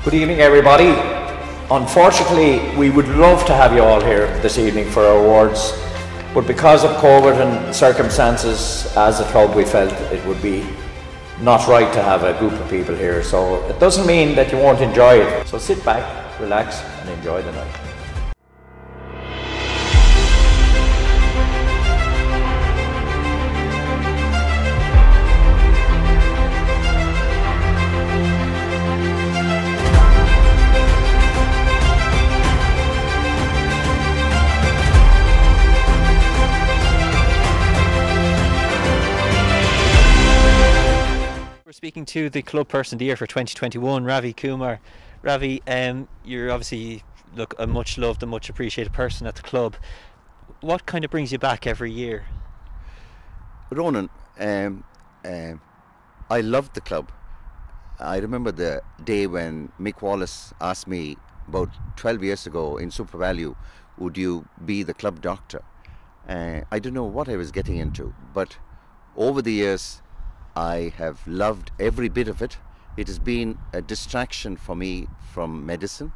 Good evening, everybody. Unfortunately, we would love to have you all here this evening for our awards, but because of COVID and circumstances as a club, we felt it would be not right to have a group of people here. So it doesn't mean that you won't enjoy it. So sit back, relax and enjoy the night. Speaking to the club person of the year for 2021, Ravi Kumar. Ravi, you're obviously a much loved and much appreciated person at the club. What kind of brings you back every year? Ronan, I loved the club. I remember the day when Mick Wallace asked me about 12 years ago in Super Value, would you be the club doctor? I don't know what I was getting into, but over the years I have loved every bit of it. It has been a distraction for me from medicine.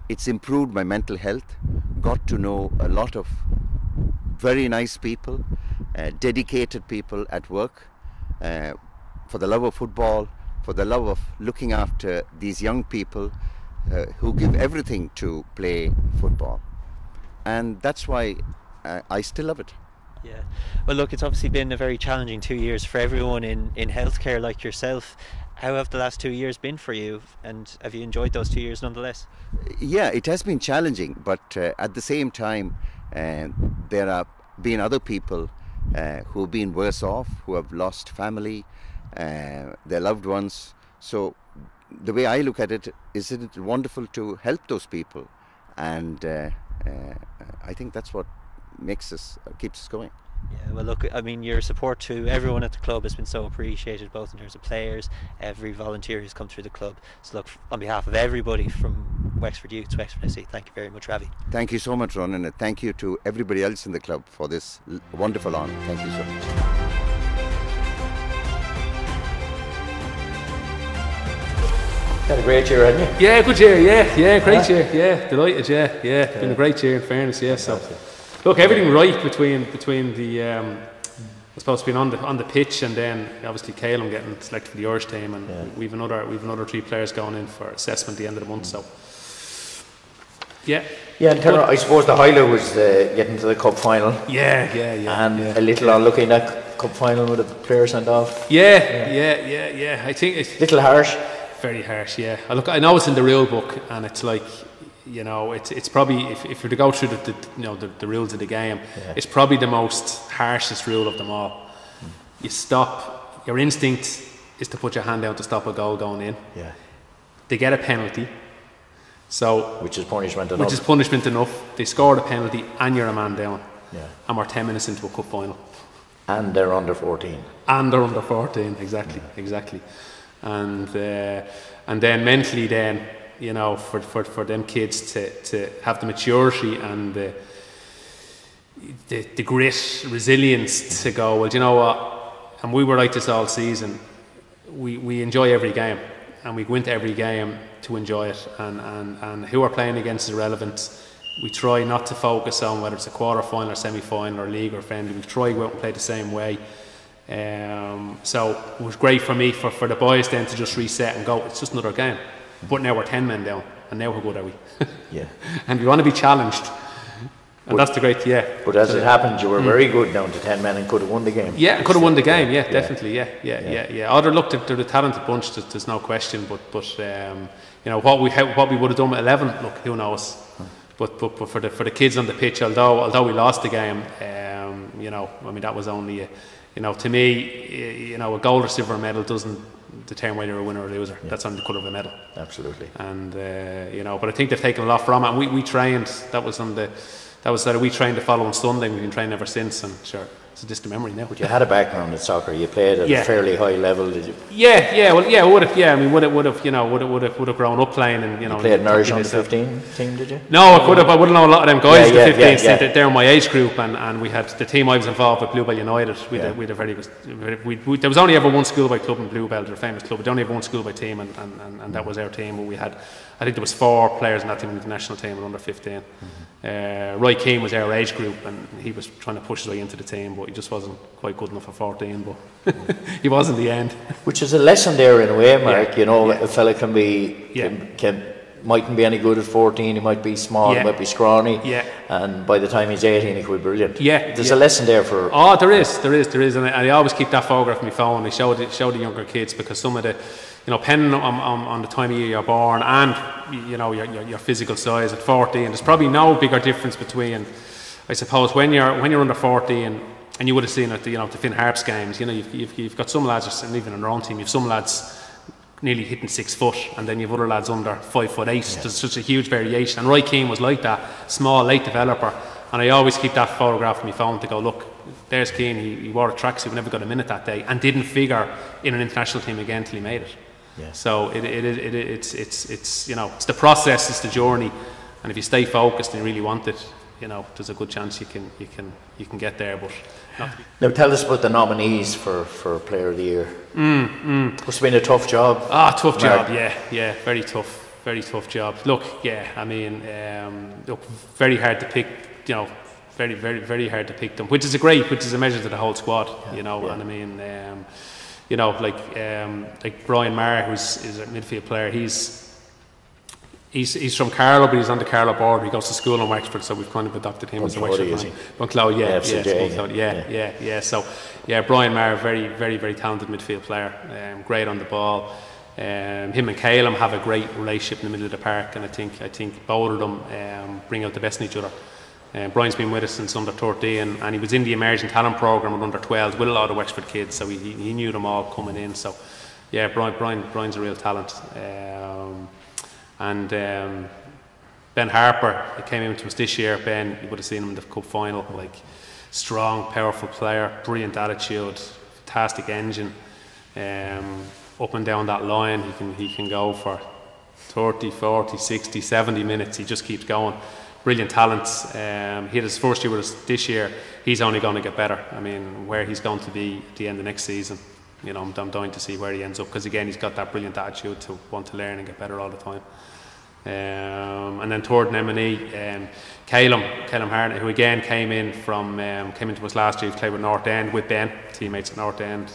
It's improved my mental health, got to know a lot of very nice people, dedicated people at work, for the love of football, for the love of looking after these young people who give everything to play football. And that's why I still love it. Yeah, well look, it's obviously been a very challenging 2 years for everyone in healthcare like yourself. How have the last 2 years been for you, and have you enjoyed those 2 years nonetheless? Yeah, it has been challenging, but at the same time there have been other people who have been worse off, who have lost family, their loved ones. So the way I look at it, isn't it wonderful to help those people? And I think that's what makes us, keeps us going. Yeah, well look, I mean, your support to everyone at the club has been so appreciated, both in terms of players, every volunteer who's come through the club. So look, on behalf of everybody from Wexford Youth to Wexford SC, thank you very much, Ravi. Thank you so much, Ronan, and thank you to everybody else in the club for this wonderful honour. Thank you so much. Had a great year, hadn't you? Yeah, good year, yeah, great year, yeah, delighted, yeah, been a great year in fairness, yeah. So, look, everything right between the, I suppose, being on the pitch, and then obviously Calum getting selected for the Irish team, and we've another 3 players going in for assessment at the end of the month. So, yeah. Yeah, and I suppose the highlight was getting to the cup final. Yeah. And a little unlucky in that cup final with the player sent off. Yeah. I think it's little harsh. Very harsh, yeah. Look, I know it's in the rule book, and it's like, you know, it's probably, if you're to go through the rules of the game, it's probably the most harshest rule of them all. You stop, your instinct is to put your hand down to stop a goal going in. Yeah. They get a penalty. So which is punishment enough. Which is punishment enough. They score the penalty and you're a man down. Yeah. And we're 10 minutes into a cup final. And they're under 14. And they're under 14, exactly. And then mentally, then, you know, for them kids to have the maturity and the grit, resilience to go, well, do you know what? And we were like this all season. We enjoy every game, and we go into every game to enjoy it. And who we're playing against is irrelevant. We try not to focus on whether it's a quarter-final or semi-final or league or friendly. We try to go out and play the same way. So it was great for me, for the boys then to just reset and go, it's just another game. But now we're 10 men down, and now how good are we? Yeah. And we want to be challenged. And that's the great, But as it happened, you were very good down to 10 men and could have won the game. Yeah, could have won the game, definitely, yeah. Other look, they're the talented bunch, there's no question, but you know, what we would have done with 11, look, who knows? But for the kids on the pitch, although we lost the game, you know, I mean, that was only you know, to me, you know, a gold or silver medal doesn't determine whether you're a winner or a loser. That's on the colour of a medal. Absolutely. And you know, but I think they've taken a lot from it. And we trained. That was that we trained the following Sunday. We've been training ever since. And sure, it's a distant memory now. But you had a background in soccer. You played at a fairly high level, did you? Would have. Yeah, I mean, would have grown up playing, and you played in Irish under 15 team, did you? No, I would have known a lot of them guys. The 15s, they're my age group, and we had the team I was involved with, Bluebell United. We'd a very good. There was only ever one schoolboy club in Bluebell, they're a famous club. But only ever one schoolboy team, and that was our team. But we had, I think there was 4 players in that team, in the national team, and under 15. Roy Keane was our age group, and he was trying to push his way into the team, but he just wasn't quite good enough for 14. But he was in the end. Which is a lesson there in a way, Mark. A fella can be mightn't be any good at 14. He might be small, he might be scrawny, and by the time he's 18, he could be brilliant. There's a lesson there for. Oh, there is, and I always keep that photograph on my phone. I show the younger kids, because some of the, depending on the time of year you're born and your physical size at 14, there's probably no bigger difference between, I suppose, when you're under 14, and you would have seen at the Finn Harps games. You've got some lads, and even in our own team, you've some lads nearly hitting 6 foot, and then you've other lads under 5'8". There's such a huge variation, and Roy Keane was like that, small, late developer. And I always keep that photograph on my phone to go, look, there's Keane. He wore a tracksuit, never got a minute that day, and didn't figure in an international team again till he made it. So it's the process, it's the journey, and if you stay focused and you really want it, there's a good chance you can get there. But now tell us about the nominees for Player of the Year. Must have been a tough job. Tough job. Yeah, very tough job. Look, I mean, very hard to pick. Very, very, very hard to pick them, which is a measure to the whole squad. And I mean. Like Brian Maher, is a midfield player. He's from Carlow, but he's on the Carlow board. He goes to school in Wexford, so we've kind of adopted him as a Wexford man. Bunclow, So, Brian Maher, very, very, very talented midfield player. Great on the ball. Him and Calum have a great relationship in the middle of the park, and I think both of them bring out the best in each other. Brian's been with us since under 13, and he was in the emerging talent programme with under 12 with a lot of Wexford kids, so he knew them all coming in. So Brian's a real talent. And Ben Harper, he came into us this year. Ben, you would have seen him in the cup final, like strong, powerful player, brilliant attitude, fantastic engine. Up and down that line, he can go for 30, 40, 60, 70 minutes. He just keeps going. Brilliant talents. He had his first year with us this year. He's only going to get better. I mean, where he's going to be at the end of next season, I'm dying to see where he ends up, because again, he's got that brilliant attitude to want to learn and get better all the time. And then third in M&E, Calum Harnett, who again came into us last year. He played with North End with Ben, teammates at North End.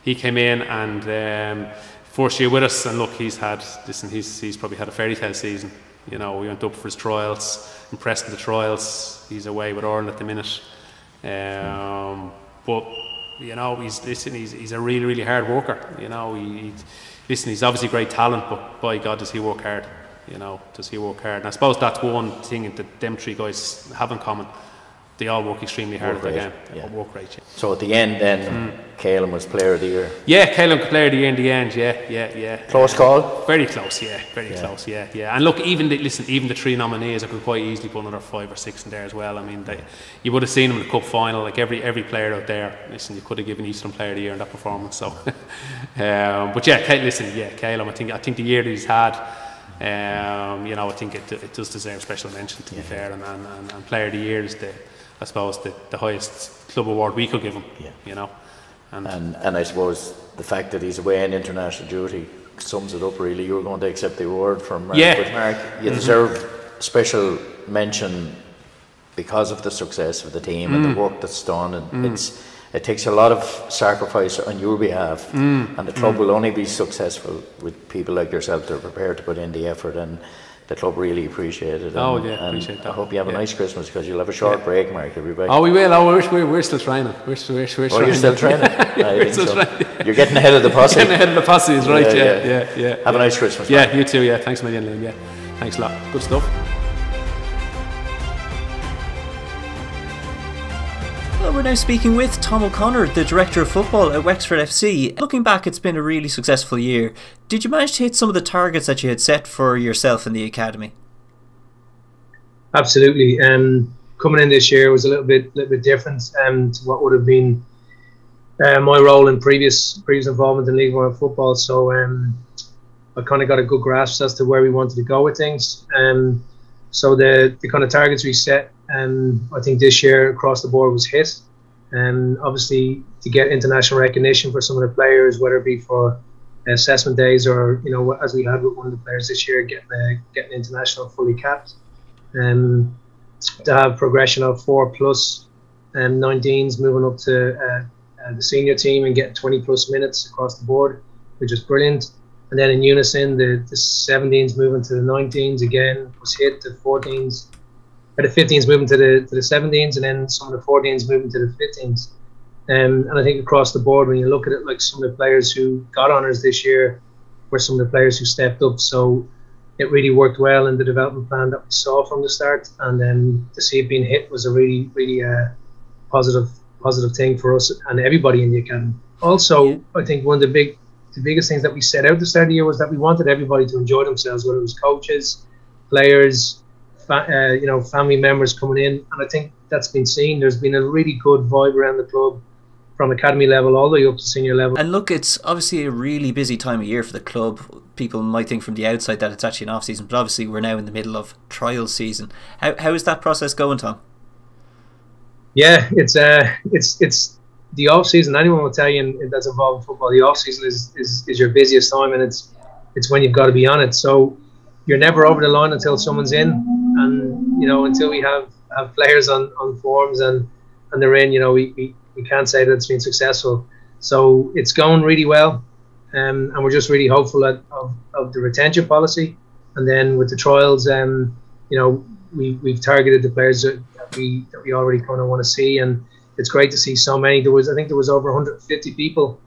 He came in and first year with us, and look, he's probably had a fairy tale season. We went up for his trials, impressed in the trials. He's away with Ireland at the minute. But he's a really, really hard worker. He's obviously great talent, but by God, does he work hard? Does he work hard? And I suppose that's one thing that them 3 guys have in common. They all work extremely hard at their game. Work rate. So at the end, then, Calum was Player of the Year. Yeah, Calum Player of the Year in the end. Yeah. Close call. Very close. Very close. Yeah. And look, even the 3 nominees, I could quite easily put another 5 or 6 in there as well. I mean, you would have seen them in the cup final. Like every player out there, you could have given each of them Player of the Year in that performance. So, but Calum. I think the year that he's had. I think it does deserve special mention, to be fair. And Player of the Year is I suppose the highest club award we could give him. And I suppose the fact that he's away on international duty sums it up really. You were going to accept the award from Mark, but Mark, you deserve special mention because of the success of the team and the work that's done, and it takes a lot of sacrifice on your behalf, and the club will only be successful with people like yourself that are prepared to put in the effort, and the club really appreciate it. Appreciate that. I hope you have a nice Christmas, because you'll have a short break, Mark. Everybody. Oh, we will. We're still training. We're you're still training. You're getting ahead of the posse. Getting ahead of the posse is right. Yeah. Have a nice Christmas. Yeah, you too. Yeah, thanks a million, Liam. Yeah, thanks a lot. Good stuff. Well, we're now speaking with Tom O'Connor, the Director of Football at Wexford FC. Looking back, it's been a really successful year. Did you manage to hit some of the targets that you had set for yourself in the academy? Absolutely. coming in this year was a little bit different to what would have been my role in previous involvement in League One football. So I kind of got a good grasp as to where we wanted to go with things. So the kind of targets we set, I think this year across the board was hit. Obviously, to get international recognition for some of the players, whether it be for assessment days or, you know, as we had with one of the players this year, getting international fully capped. To have progression of 4+ 19s moving up to the senior team and getting 20+ minutes across the board, which is brilliant. And then in unison, the 17s moving to the 19s again was hit. The 14s, the 15s moving to the 17s, and then some of the 14s moving to the 15s. And I think across the board, when you look at it, like some of the players who got honours this year were some of the players who stepped up. So it really worked well in the development plan that we saw from the start. And then to see it being hit was a really positive thing for us and everybody in the academy. Also, I think one of the biggest things that we set out at the start of the year was that we wanted everybody to enjoy themselves, whether it was coaches, players, family members coming in. And I think that's been seen. There's been a really good vibe around the club from academy level all the way up to senior level. And look, it's obviously a really busy time of year for the club. People might think from the outside that it's actually an off-season, but obviously we're now in the middle of trial season. How is that process going, Tom? Yeah, it's the off-season. Anyone will tell you that's involved in football, the off-season is your busiest time, and it's when you've got to be on it. So you're never over the line until someone's in, and until we have players on forms and they're in, we can't say that it's been successful. So it's going really well, and we're just really hopeful of the retention policy. And then with the trials, we've targeted the players that we already kind of want to see, and it's great to see so many. I think there was over 150 people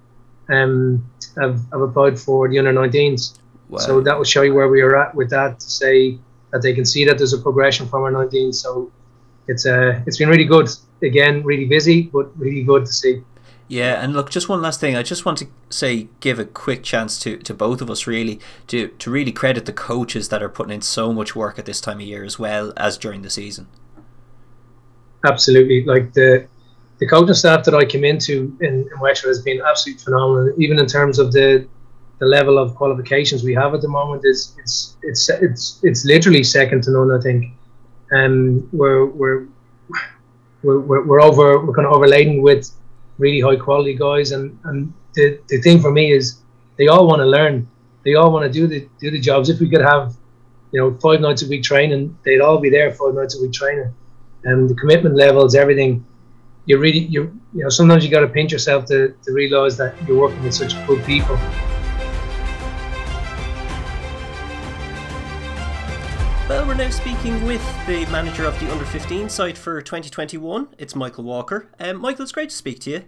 have applied for the under-19s. Wow. So that will show you where we are at with that, to say that they can see that there's a progression from our 19s. So it's been really good. Again, really busy, but really good to see. Yeah, and look, just one last thing. I just want to give a quick chance to both of us really to really credit the coaches that are putting in so much work at this time of year as well as during the season. Absolutely. Like the coaching staff that I came into in Wexford has been absolutely phenomenal. Even in terms of the level of qualifications we have at the moment, it's literally second to none, I think. We're kind of overladen with really high quality guys, and the thing for me is they all want to learn. They all want to do the jobs. If we could have 5 nights a week training, they'd all be there 5 nights a week training. And the commitment levels, everything. Sometimes you got to pinch yourself to realise that you're working with such good people. Well, we're now speaking with the manager of the under-15 side for 2021. It's Michael Walker. Michael, it's great to speak to you.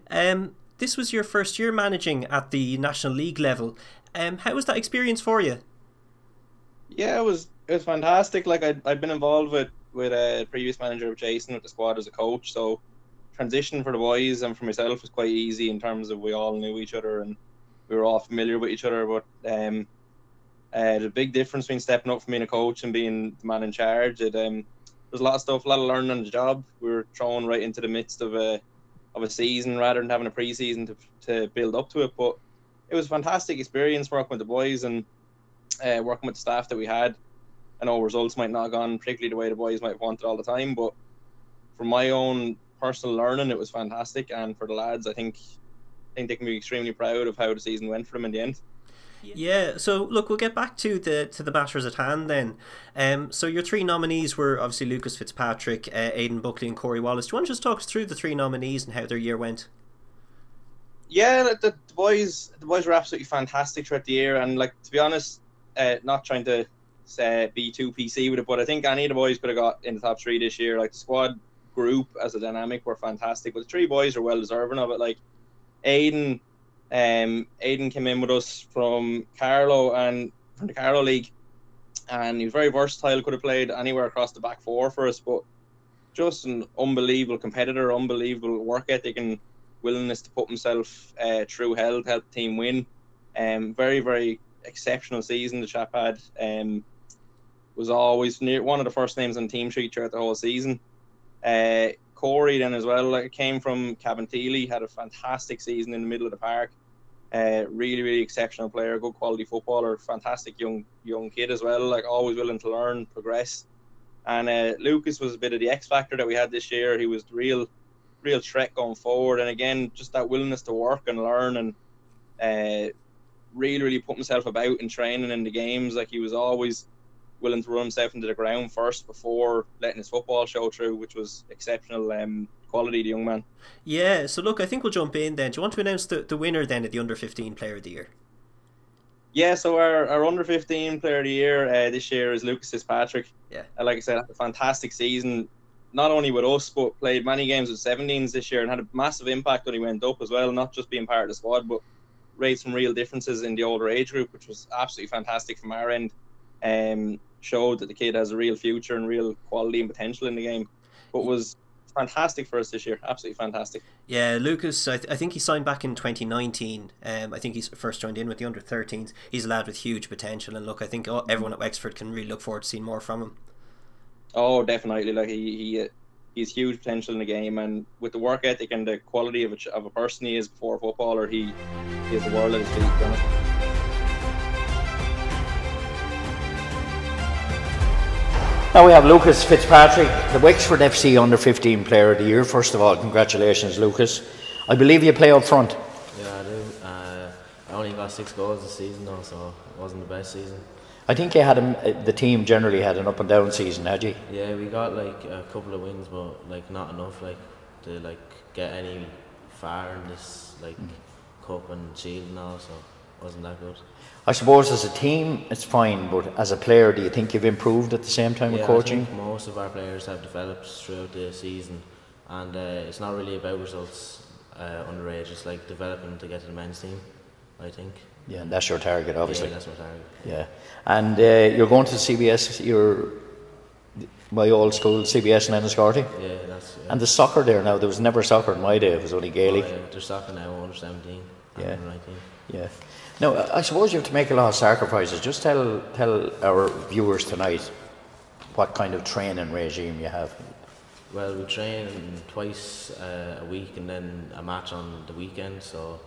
This was your first year managing at the National League level. How was that experience for you? Yeah, it was fantastic. Like I'd been involved with a previous manager, Jason, with the squad as a coach. So transition for the boys and for myself was quite easy in terms of we all knew each other and we were all familiar with each other. But the big difference between stepping up from being a coach and being the man in charge, there's a lot of stuff, a lot of learning on the job. We were thrown right into the midst of a season rather than having a pre-season to build up to it. But it was a fantastic experience working with the boys and working with the staff that we had. I know results might not have gone particularly the way the boys might have wanted all the time, but for my own personal learning, it was fantastic. And for the lads, I think they can be extremely proud of how the season went for them in the end. Yeah, so look, we'll get back to the matters at hand then. So your 3 nominees were obviously Lucas Fitzpatrick, Aidan Buckley and Corey Wallace. Do you want to just talk us through the 3 nominees and how their year went? Yeah, the boys were absolutely fantastic throughout the year, and like, to be honest, not trying to be too PC with it, but I think any of the boys could have got in the top 3 this year. Like, the squad group as a dynamic were fantastic, but the 3 boys are well deserving of it. Like Aidan came in with us from Carlow and from the Carlow League, and he was very versatile, could have played anywhere across the back 4 for us, but just an unbelievable competitor, unbelievable work ethic and willingness to put himself through hell to help the team win. Very, very exceptional season the chap had. Was always one of the first names on the team sheet throughout the whole season. Corey then as well, like, came from Cabinteely, had a fantastic season in the middle of the park. Really, really exceptional player, good quality footballer, fantastic young kid as well, like always willing to learn, progress. And Lucas was a bit of the X factor that we had this year. He was the real threat going forward, and again, just that willingness to work and learn, and really put himself about in training in the games. Like, he was always willing to run himself into the ground first before letting his football show through, which was exceptional quality, the young man. Yeah, so look, I think we'll jump in then. Do you want to announce the winner then of the Under-15 Player of the Year? Yeah, so our Under-15 Player of the Year this year is Lucas Fitzpatrick. Yeah. Like I said, had a fantastic season, not only with us, but played many games with 17s this year and had a massive impact when he went up as well, not just being part of the squad, but raised some real differences in the older age group, which was absolutely fantastic from our end. Showed that the kid has a real future and real quality and potential in the game, but was fantastic for us this year. Absolutely fantastic. Yeah, Lucas, I think he signed back in 2019. I think he's first joined in with the under-13s. He's a lad with huge potential, and look, I think everyone at Wexford can really look forward to seeing more from him. Oh, definitely. Like, he's huge potential in the game, and with the work ethic and the quality of a person he is before a footballer, he is the world at his feet, to be honest. Now we have Lucas Fitzpatrick, the Wexford FC Under-15 Player of the Year. First of all, congratulations, Lucas. I believe you play up front. Yeah, I do. I only got 6 goals this season though, so it wasn't the best season. I think you had the team generally had an up and down season, had you? Yeah, we got like a couple of wins, but like not enough like to like get any far in this like cup and shield and all, so it wasn't that good. I suppose as a team it's fine, but as a player, do you think you've improved at the same time with coaching? I think most of our players have developed throughout the season, and it's not really about results underage. It's like developing to get to the men's team, I think. Yeah, and that's your target, obviously. Yeah, that's my target. Yeah, and you're going to CBS. My old school, CBS in Enniscorthy. Yeah, that's. Yeah. And the soccer there now. There was never soccer in my day. It was only Gaelic. Oh, yeah. There's soccer now, under 17, yeah, under 19. Yeah. Now, I suppose you have to make a lot of sacrifices. Just tell our viewers tonight what kind of training regime you have. Well, we train twice a week and then a match on the weekend, so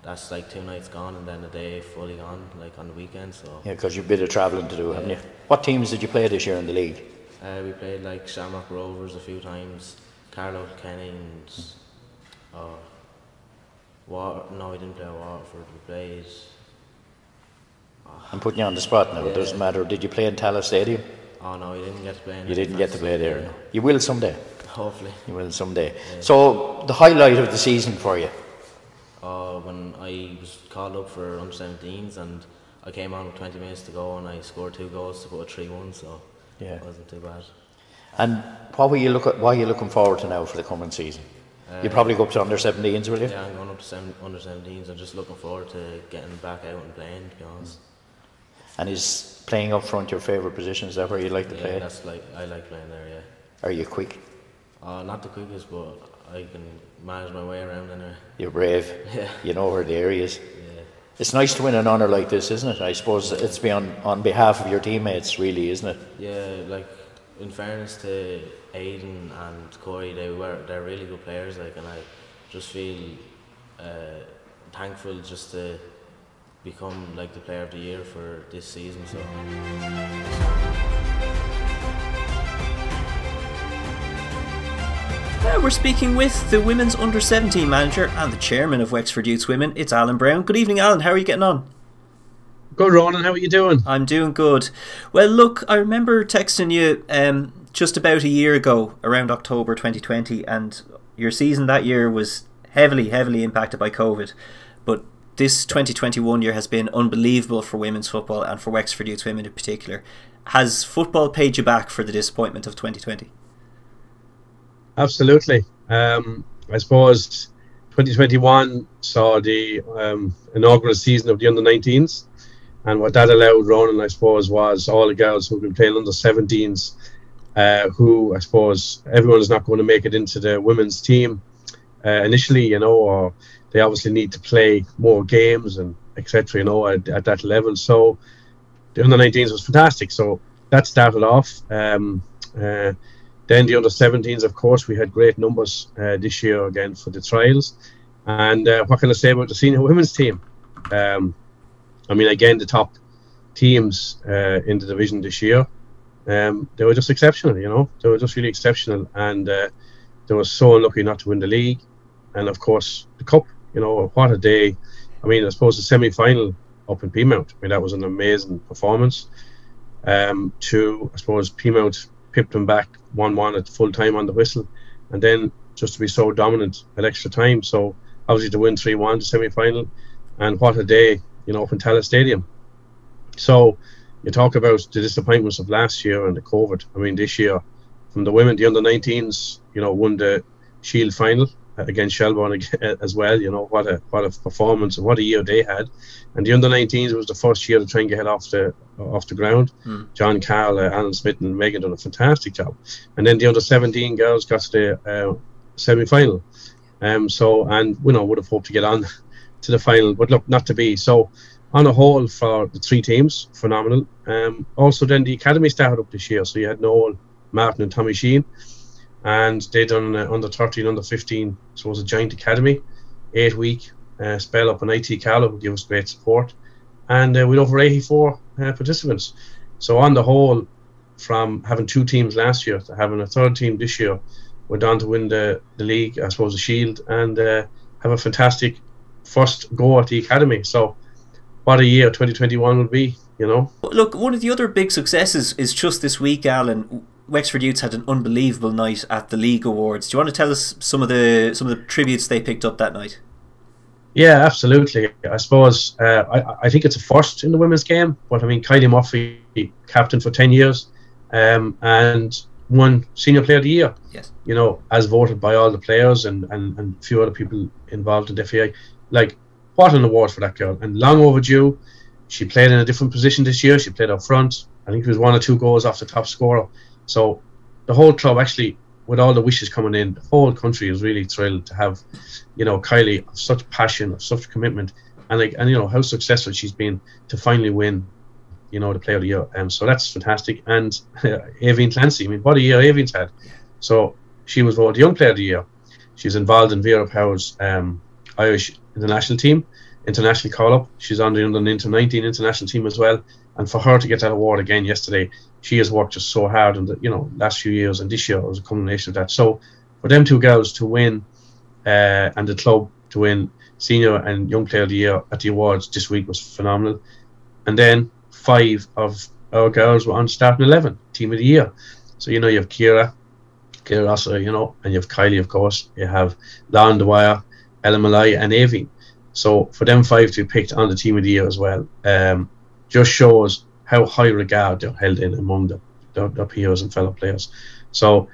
that's like 2 nights gone and then a day fully gone, like on the weekend. So yeah, because you've a bit of travelling to do, haven't you? What teams did you play this year in the league? We played like Shamrock Rovers a few times, Carlow Kenny, and no, we didn't play Waterford. We played. I'm putting you on the spot now. Yeah. It doesn't matter. Did you play in Tallaght Stadium? Oh no, you didn't get to play in. You didn't get to play there. No. You will someday. Hopefully. You will someday. Yeah. So the highlight of the season for you? When I was called up for under-17s and I came on with 20 minutes to go and I scored 2 goals to put a 3-1, so yeah, it wasn't too bad. And what are you looking forward to now for the coming season? You probably go up to under-17s, will you? Yeah, I'm going up to under-17s. I'm just looking forward to getting back out and playing, to be honest. And is playing up front your favourite position? Is that where you like to play? Yeah, I like playing there, yeah. Are you quick? Not the quickest, but I can manage my way around anyway. You're brave. Yeah. You know where the area is. Yeah. It's nice to win an honour like this, isn't it? I suppose it's on behalf of your teammates, really, isn't it? Yeah, like, in fairness to Aidan and Corey, they're really good players, like, and I just feel thankful just to become like the player of the year for this season. So we're speaking with the women's under-17 manager and the chairman of Wexford Youths Women. It's Alan Brown. Good evening, Alan. How are you getting on? Good, Ronan. How are you doing? I'm doing good. Well, look, I remember texting you just about a year ago, around October 2020, and your season that year was heavily impacted by COVID. But this 2021 year has been unbelievable for women's football and for Wexford Youths Women in particular. Has football paid you back for the disappointment of 2020? Absolutely. I suppose 2021 saw the inaugural season of the under-19s, and what that allowed Ronan, I suppose, was all the girls who've been playing under-17s, who I suppose everyone is not going to make it into the women's team initially, you know, or they obviously need to play more games and etc. You know, at that level. So the under-19s was fantastic. So that started off. Then the under-17s, of course, we had great numbers this year again for the trials. And what can I say about the senior women's team? I mean, again, the top teams in the division this year, they were just exceptional, you know. They were just really exceptional, and they were so unlucky not to win the league. And of course, the cup, you know, what a day. I mean, I suppose the semi-final up in Peamount, I mean, that was an amazing performance. I suppose Peamount pipped them back 1-1 at full time on the whistle, and then just to be so dominant at extra time. So obviously to win 3-1 the semi-final, and what a day, you know, up in Tallaght Stadium. So you talk about the disappointments of last year and the COVID. I mean, this year, from the women, the under-19s, you know, won the Shield final against Shelbourne as well. You know, what a performance and what a year they had. And the under-19s was the first year to try and get off the ground. John Carroll, Alan Smith and Megan done a fantastic job. And then the under-17 girls got to the semi-final. And you know, would have hoped to get on to the final, but look, not to be. So on a whole, for the three teams, phenomenal. Also then the academy started up this year, so you had Noel, Martin and Tommy Sheen, and they done under 13, under 15, so it was a giant academy, 8-week spell up in IT Carlow, who gave us great support, and with over 84 participants. So on the whole, from having two teams last year to having a third team this year, we're down to win the league, I suppose the Shield, and have a fantastic first go at the academy. So what a year 2021 will be, you know. Look, one of the other big successes is just this week, Alan. Wexford Youths had an unbelievable night at the League Awards. Do you want to tell us some of the tributes they picked up that night? Yeah, absolutely. I suppose I think it's a first in the women's game, but I mean, Kylie Murphy, captain for 10 years, and won Senior Player of the Year. Yes. You know, as voted by all the players and a few other people involved in the FAI. Like, what an award for that girl, and long overdue. She played in a different position this year. She played up front. I think it was 1 or 2 goals off the top scorer. So the whole club, actually, with all the wishes coming in, the whole country is really thrilled to have, you know, Kylie of such passion, of such commitment, and you know how successful she's been to finally win, you know, the Player of the Year. So that's fantastic. And Avian Clancy, I mean, what a year Avian's had. So she was voted Young Player of the Year. She's involved in Vera Power's Irish international team, international call-up. She's on the under-19 international team as well. And for her to get that award again yesterday, she has worked just so hard in the, you know, last few years, and this year was a culmination of that. So for them two girls to win, and the club to win Senior and Young Player of the Year at the awards this week was phenomenal. And then 5 of our girls were on starting 11, Team of the Year. So, you know, you have Ciara Rossiter, you know, and you have Kylie, of course. You have Lauren Dwyer, Ellen Malaya and Avian. So for them 5 to be picked on the Team of the Year as well, just shows how high regard they're held in among their peers and fellow players. So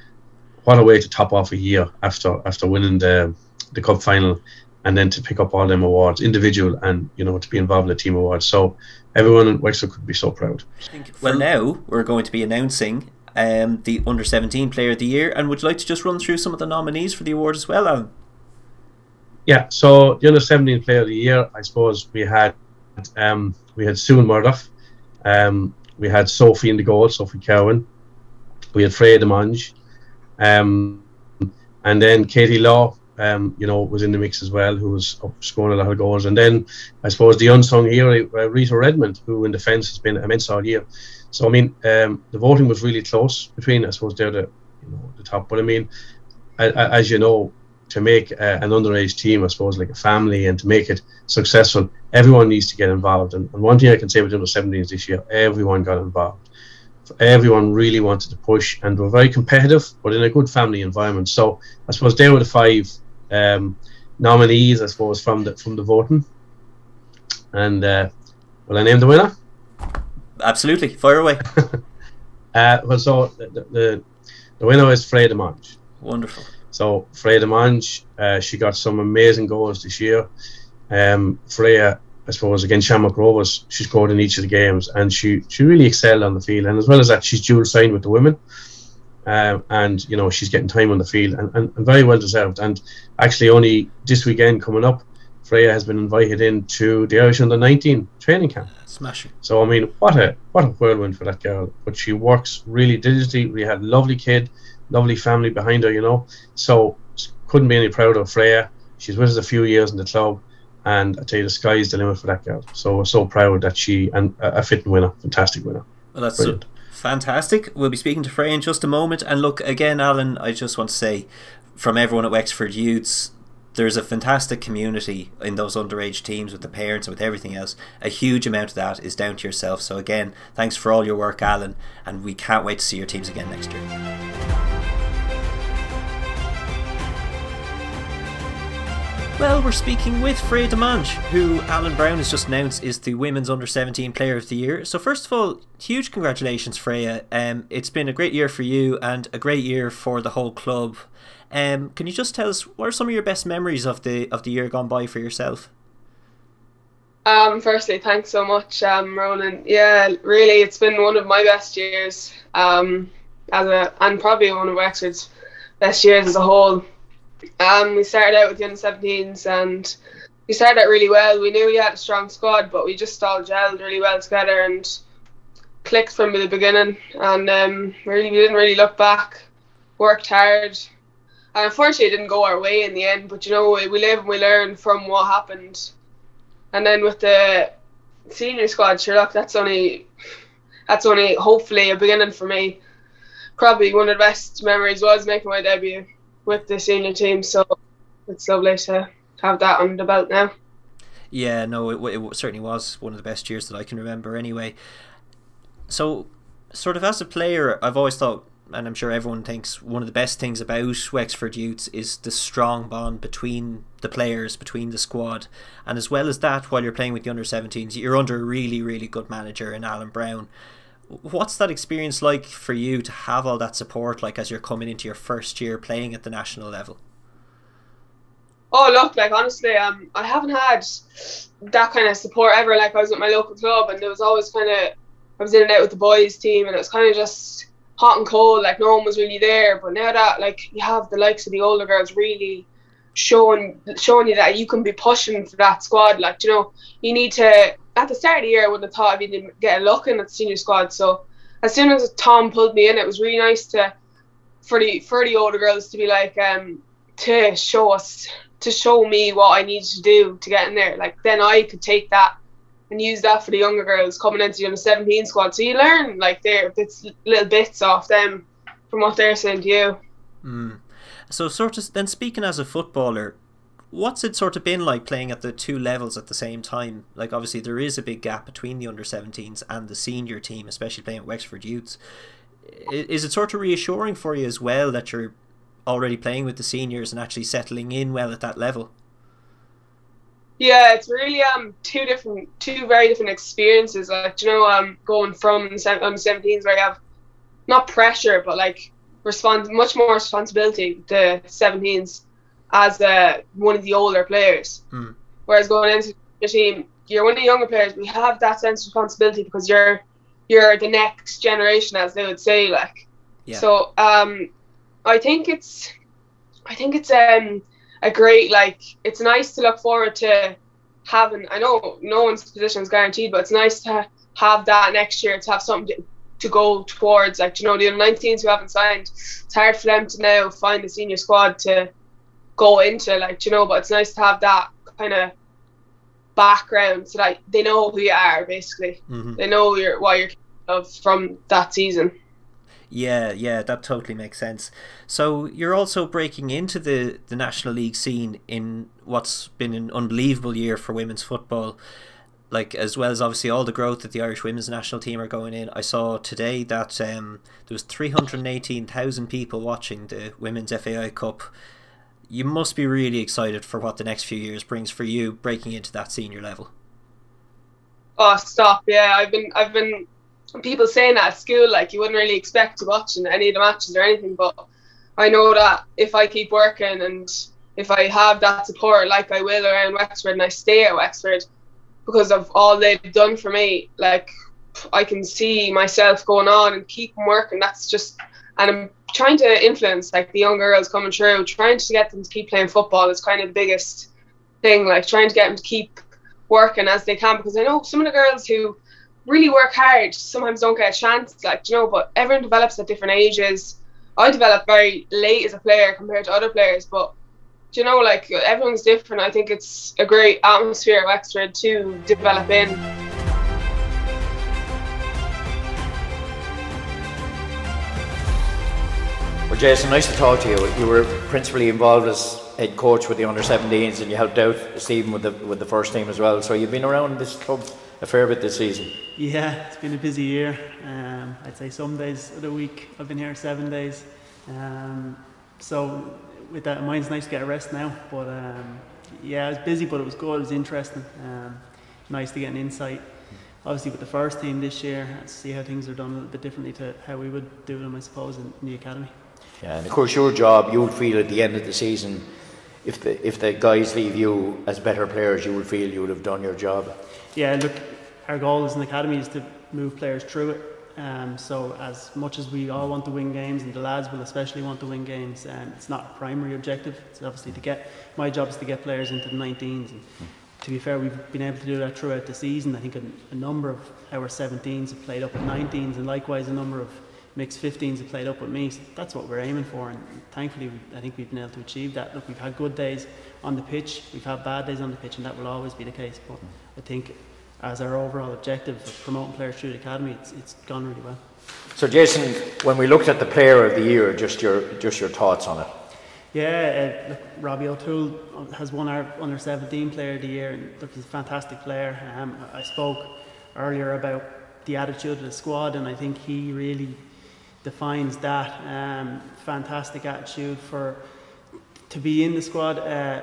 what a way to top off a year after winning the cup final, and then to pick up all them awards, individual and, you know, to be involved in the team awards. So everyone in Wexford could be so proud. Well, now we're going to be announcing the Under-17 Player of the Year, and would you like to just run through some of the nominees for the award as well, Alan? Yeah, so the Under-17 Player of the Year, I suppose we had Sue Murdoch, we had Sophie in the goal, Sophie Cowan, we had Freya Demonge, and then Katie Law, you know, was in the mix as well, who was scoring a lot of goals. And then I suppose the unsung hero, Rita Redmond, who in defence has been immense all year. So I mean, the voting was really close between, I suppose they're the top. But I mean, as you know, to make an underage team, I suppose, like a family, and to make it successful, everyone needs to get involved. And one thing I can say with the under-17s this year, everyone got involved. Everyone really wanted to push, and were very competitive, but in a good family environment. So I suppose they were the 5 nominees, I suppose, from the voting. And will I name the winner? Absolutely, fire away. Well, so the winner is Freya Demonge. Wonderful. So Freya Demonge, she got some amazing goals this year. Freya, I suppose, against Shamrock Rovers, she scored in each of the games, and she really excelled on the field. And as well as that, she's dual signed with the women, and you know, she's getting time on the field, and very well deserved. And actually, only this weekend coming up, Freya has been invited into the Irish Under-19 training camp. Smashing. So I mean, what a whirlwind for that girl. But she works really diligently. We had a lovely kid lovely family behind her, you know. So couldn't be any prouder of Freya. She's with us a few years in the club, and I tell you, the sky's the limit for that girl. So we're so proud that she, and a fitting winner, fantastic winner. Well, that's fantastic. We'll be speaking to Freya in just a moment. And look, again, Alan, I just want to say, from everyone at Wexford Youths, there's a fantastic community in those underage teams with the parents and with everything else. A huge amount of that is down to yourself. So again, thanks for all your work, Alan, and we can't wait to see your teams again next year. Well, we're speaking with Freya Demange, who Alan Brown has just announced is the Women's Under-17 Player of the Year. So first of all, huge congratulations, Freya. It's been a great year for you and a great year for the whole club. Can you just tell us, what are some of your best memories of the year gone by for yourself? Firstly, thanks so much, Ronan. Yeah, really, it's been one of my best years, and probably one of Wexford's best years as a whole. We started out with the under-17s, and we started out really well. We knew we had a strong squad, but we just all gelled really well together and clicked from the beginning. And we didn't really look back. Worked hard. And unfortunately, it didn't go our way in the end. But you know, we live and we learn from what happened. And then with the senior squad, sure, look, that's only hopefully a beginning for me. Probably one of the best memories was making my debut with the senior team, so it's lovely to have that under the belt now. Yeah, no, it certainly was one of the best years that I can remember anyway. So, sort of as a player, I've always thought, and I'm sure everyone thinks, one of the best things about Wexford Youths is the strong bond between the players, between the squad. And as well as that, while you're playing with the under-17s, you're under a really, really good manager in Alan Brown. What's that experience like for you to have all that support, like as you're coming into your first year playing at the national level? Oh, look, like honestly, I haven't had that kind of support ever. Like I was at my local club, and there was always I was in and out with the boys team, and it was kind of just hot and cold. Like no one was really there. But now that like you have the likes of the older girls really showing you that you can be pushing for that squad. Like, you know, you need to. At the start of the year, I wouldn't have thought I'd even get a look in at the senior squad. So as soon as Tom pulled me in, it was really nice for the older girls to be like to show me what I needed to do to get in there. Like then I could take that and use that for the younger girls coming into the under-17 squad. So you learn like little bits off them from what they're saying to you. So sort of then, speaking as a footballer, what's it sort of been like playing at the two levels at the same time? Like obviously there is a big gap between the under-17s and the senior team, especially playing at Wexford Youths. Is it sort of reassuring for you as well that you're already playing with the seniors and actually settling in well at that level? Yeah, it's really two very different experiences. Like, you know, going from under-17s where you have not pressure but like much more responsibility, the 17s, as one of the older players. Whereas going into the team, you're one of the younger players. We have that sense of responsibility because you're the next generation, as they would say. Like, yeah. So I think it's a great, like, it's nice to look forward to having. I know no one's position is guaranteed, but it's nice to have that next year, to have something to go towards. Like, you know, the under-19s who haven't signed, it's hard for them to now find a senior squad to go into, like, you know, but it's nice to have that kind of background so that they know who you are, basically. They know what you're capable of from that season. Yeah, that totally makes sense. So you're also breaking into the National League scene in what's been an unbelievable year for women's football, like, as well as obviously all the growth that the Irish women's national team are going in. I saw today that there was 318,000 people watching the Women's FAI Cup. You must be really excited for what the next few years brings for you breaking into that senior level. Oh, stop! Yeah, I've been people saying that at school, like you wouldn't really expect to watch in any of the matches or anything, but I know that if I keep working and if I have that support like I will around Wexford, and I stay at Wexford because of all they've done for me, like I can see myself going on and keep working. That's just, and I'm trying to influence like the young girls coming through, trying to get them to keep playing football is kind of the biggest thing, like trying to get them to keep working as they can, because I know some of the girls who really work hard sometimes don't get a chance, like, you know, but everyone develops at different ages. I developed very late as a player compared to other players, but you know, like everyone's different. I think it's a great atmosphere at Wexford to develop in. Well, Jason, nice to talk to you. You were principally involved as head coach with the under-17s, and you helped out Stephen with the first team as well. So you've been around this club a fair bit this season. Yeah, it's been a busy year. I'd say some days of the week I've been here 7 days. So with that in mind, it's nice to get a rest now. But yeah, it was busy, but it was good. It was interesting. Nice to get an insight. Obviously, with the first team this year, to see how things are done a little bit differently to how we would do them, I suppose, in the academy. Yeah, and of course, your job, you would feel at the end of the season, if the guys leave you as better players, you would feel you would have done your job. Yeah, look, our goal as an academy is to move players through it. So as much as we all want to win games, and the lads will especially want to win games, it's not a primary objective. It's obviously my job is to get players into the 19s. And to be fair, we've been able to do that throughout the season. I think a number of our 17s have played up at 19s, and likewise a number of mixed 15s have played up with me. So that's what we're aiming for, and thankfully I think we've been able to achieve that. Look, we've had good days on the pitch, we've had bad days on the pitch, and that will always be the case. But I think as our overall objective of promoting players through the academy, it's gone really well. So Jason, when we looked at the player of the year, just your thoughts on it. Yeah, look, Robbie O'Toole has won our under-17 player of the year, and look, he's a fantastic player. I spoke earlier about the attitude of the squad, and I think he really defines that. Fantastic attitude to be in the squad,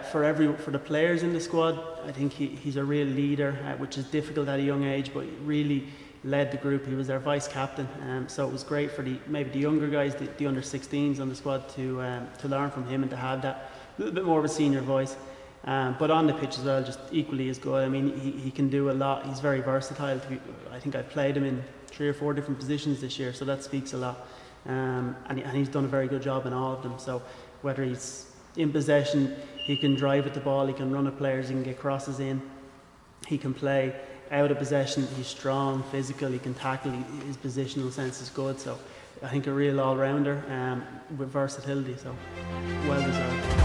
for the players in the squad. I think he's a real leader, which is difficult at a young age, but he really led the group. He was our vice captain, so it was great for maybe the younger guys, the under 16s on the squad, to learn from him and to have that little bit more of a senior voice. But on the pitch as well, just equally as good. I mean, he can do a lot. He's very versatile. I think I've played him in 3 or 4 different positions this year, so that speaks a lot. And he's done a very good job in all of them. So whether he's in possession, he can drive at the ball, he can run at players, he can get crosses in, he can play out of possession, he's strong, physical, he can tackle, his positional sense is good. So I think a real all-rounder with versatility, so well deserved.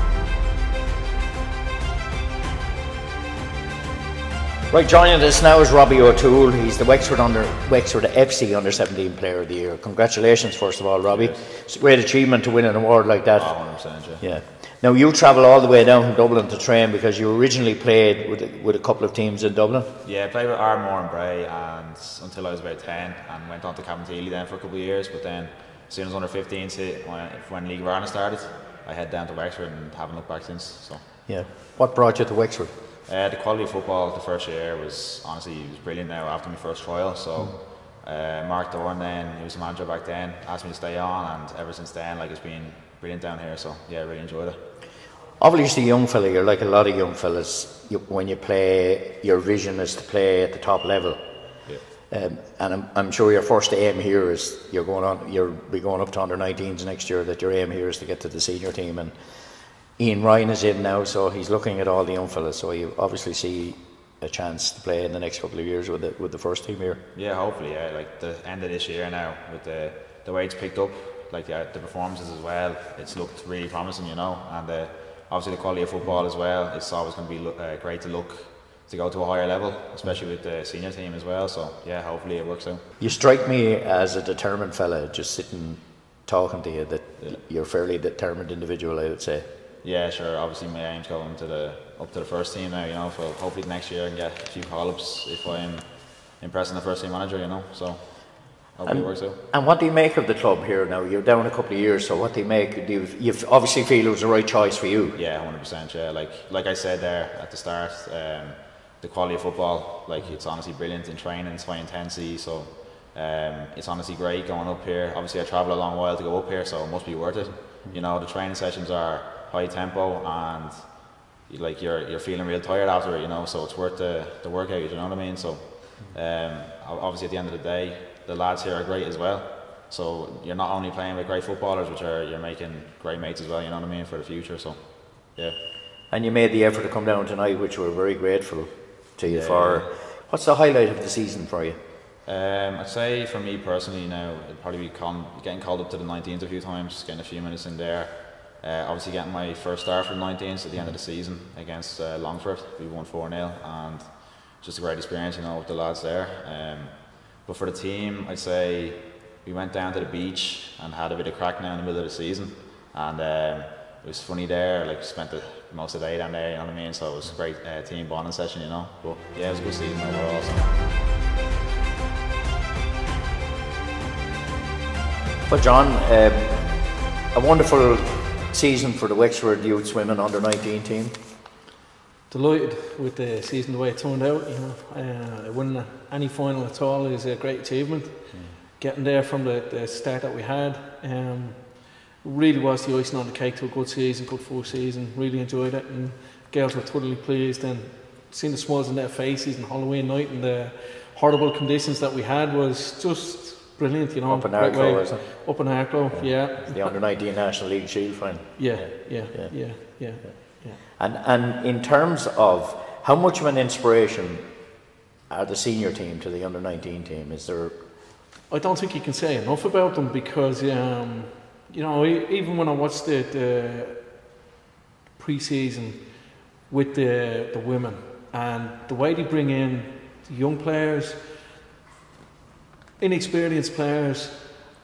Right, joining us now is Robbie O'Toole. He's the Wexford FC under-17 player of the year. Congratulations, first of all, Robbie. Yes. It's a great achievement to win an award like that. 100%, yeah. Now, you travel all the way down from Dublin to train because you originally played with a couple of teams in Dublin. Yeah, I played with Armagh and Bray until I was about 10, and went on to Cabinteely then for a couple of years. But then, as soon as under-15s hit, when League of Ireland started, I head down to Wexford and haven't looked back since. So. Yeah. What brought you to Wexford? The quality of football the first year was brilliant now after my first trial. So Mark Dorn then, he was the manager back then, asked me to stay on, and ever since then it's been brilliant down here. So yeah, I really enjoyed it. Obviously, young fella, you're like a lot of young fellas. When you play, your vision is to play at the top level. Yeah. And I'm sure your first aim here is you'll be going up to under-19s next year. That your aim here is to get to the senior team. And Ian Ryan is in now, so he's looking at all the young fellas. So you obviously see a chance to play in the next couple of years with the first team here. Yeah, hopefully. Yeah, like the end of this year now, with the way it's picked up, like the performances as well, it's looked really promising, you know. And obviously the quality of football as well. It's always going to be great to go to a higher level, especially with the senior team as well. So yeah, hopefully it works out. You strike me as a determined fella, just sitting talking to you, that you're a fairly determined individual, I would say. Yeah, sure. Obviously, my aim's going up to the first team now. You know, so hopefully next year I can get a few call-ups if I'm impressing the first team manager. You know, so hopefully it works out. And what do you make of the club here now? You're down a couple of years, so what do you make? You obviously feel it was the right choice for you. Yeah, 100%. Yeah, like I said there at the start, the quality of football, like it's honestly brilliant in training. It's high intensity, so it's honestly great going up here. Obviously, I travel a long while to go up here, so it must be worth it. You know, the training sessions are high tempo, and like you're feeling real tired after it, you know, so it's worth the workout, you know what I mean? So obviously at the end of the day, the lads here are great as well, so you're not only playing with great footballers, you're making great mates as well, you know what I mean, for the future. So yeah. And you made the effort to come down tonight, which we're very grateful to you for. Yeah. What's the highlight of the season for you? I'd say for me personally now, it'd probably be getting called up to the 19s a few times, getting a few minutes in there. Obviously getting my first start for the 19s at the end of the season against Longford. We won 4-0 and just a great experience, you know, with the lads there. But for the team, I'd say we went down to the beach and had a bit of crack now in the middle of the season. And it was funny there, like spent most of the day down there, you know what I mean? So it was a great team bonding session, you know. But yeah, it was a good season overall. So. Well, John, a wonderful season for the Wexford Youth Swimming Under-19 team. Delighted with the season the way it turned out. You know, winning any final at all is a great achievement. Getting there from the start that we had, really was the icing on the cake to a good season, good full season. Really enjoyed it, and girls were totally pleased. And seeing the smiles on their faces on Halloween night and the horrible conditions that we had was just brilliant, you know. Up in Arklow, isn't it? Up in Arklow, yeah. It's the Under-19 National League Shield final. Yeah. And in terms of how much of an inspiration are the senior team to the Under-19 team? Is there? I don't think you can say enough about them because, you know, even when I watched the pre-season with the women and the way they bring in the young players, inexperienced players,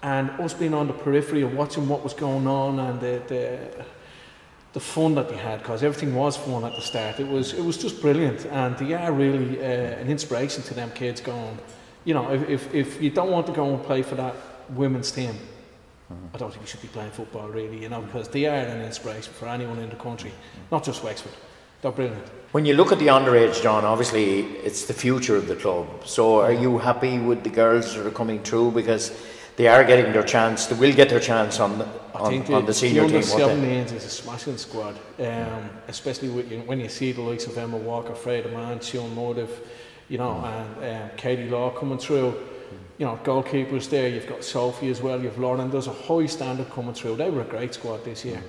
and us being on the periphery of watching what was going on and the fun that they had, because everything was fun at the start. It was just brilliant, and they are really an inspiration to them kids going, you know, if you don't want to go and play for that women's team, I don't think you should be playing football really, you know, because they are an inspiration for anyone in the country, not just Wexford. They're brilliant. When you look at the underage, John, obviously it's the future of the club. So are you happy with the girls that are coming through, because they are getting their chance? They will get their chance on the senior team. The under-17s is a smashing squad, especially when you see the likes of Emma Walker, Freda Mann, Sean Motive, you know, and Katie Law coming through. You know, goalkeepers there. You've got Sophie as well. You've Lauren. There's a high standard coming through. They were a great squad this year.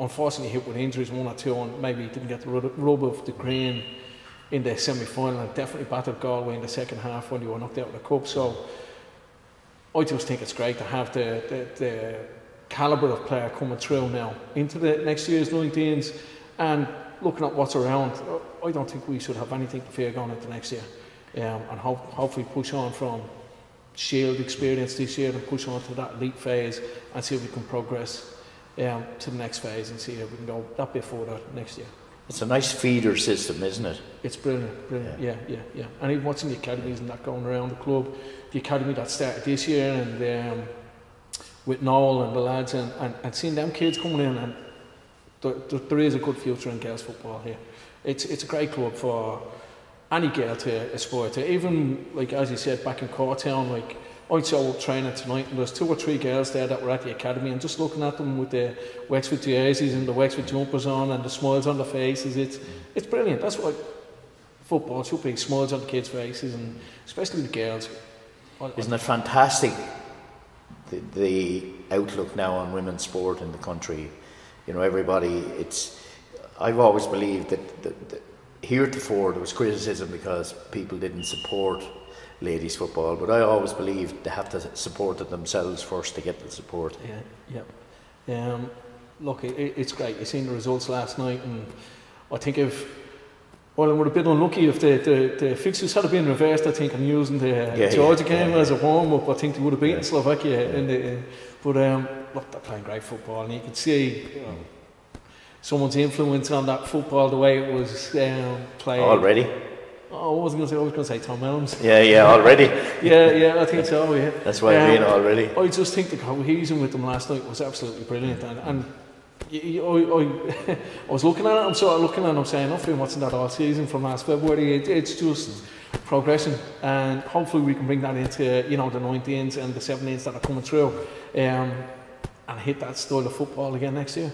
Unfortunately hit with injuries, 1 or 2, and maybe didn't get the rub of the green in the semi-final, and definitely battered Galway in the second half when they were knocked out of the cup. So I just think it's great to have the calibre of player coming through now into the next year's 19s, and looking at what's around, I don't think we should have anything to fear going into next year, and hopefully push on from Shield experience this year and push on to that elite phase and see if we can progress to the next phase and see if we can go that bit further next year. It's a nice feeder system, isn't it? It's brilliant. Yeah. And even watching the academies and that going around the club, the academy that started this year, and with Noel and the lads, and seeing them kids coming in, and there is a good future in girls football here. It's a great club for any girl to aspire to. Even, like as you said, back in Cortown, like I saw up training tonight, and there's 2 or 3 girls there that were at the academy, and just looking at them with the Wexford jerseys and the Wexford jumpers on and the smiles on their faces, it's brilliant. That's what football should be, smiles on the kids' faces, and especially the girls. Isn't it fantastic, the outlook now on women's sport in the country? You know, everybody, I've always believed that heretofore there was criticism because people didn't support ladies football, but I always believed they have to support it themselves first to get the support. Yeah. Look, it's great. You've seen the results last night, and I think I would have been unlucky if the fixtures had been reversed. I think I'm using the Georgia game as a warm-up. I think they would have beaten Slovakia but look, they're playing great football, and you can see someone's influence on that football, the way it was played already. Oh, I was going to say Tom Elms. Yeah, already. yeah, I think so. Yeah, that's why I mean already. I just think the cohesion with them last night was absolutely brilliant, and I was looking at it. I'm sort of looking at it. I'm saying I've been watching that all season from last February. It's just progression, and hopefully we can bring that into the 19s and the 17s that are coming through, and hit that style of football again next year.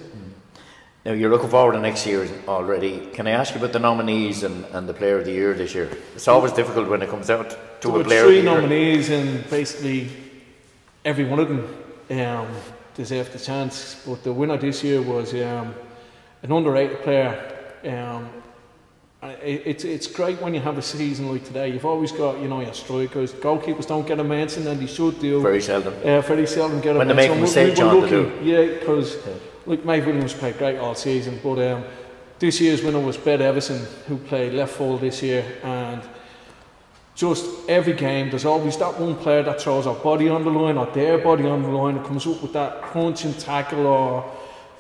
Now you're looking forward to next year already. Can I ask you about the nominees and the Player of the Year this year? It's always difficult when it comes out to a Player of the Year. 3 nominees, and basically every one of them deserved the chance. But the winner this year was an underrated player, It's great when you have a season like today. You've always got, your strikers. Goalkeepers don't get a mention, and they should do. Very seldom. Very seldom get a mention. When they make a mistake, John, they do. Yeah, because Mike Williams played great all season, but this year's winner was Bet Everson, who played left full this year, and just every game there's always that one player that throws our body on the line or their body on the line and comes up with that crunching tackle or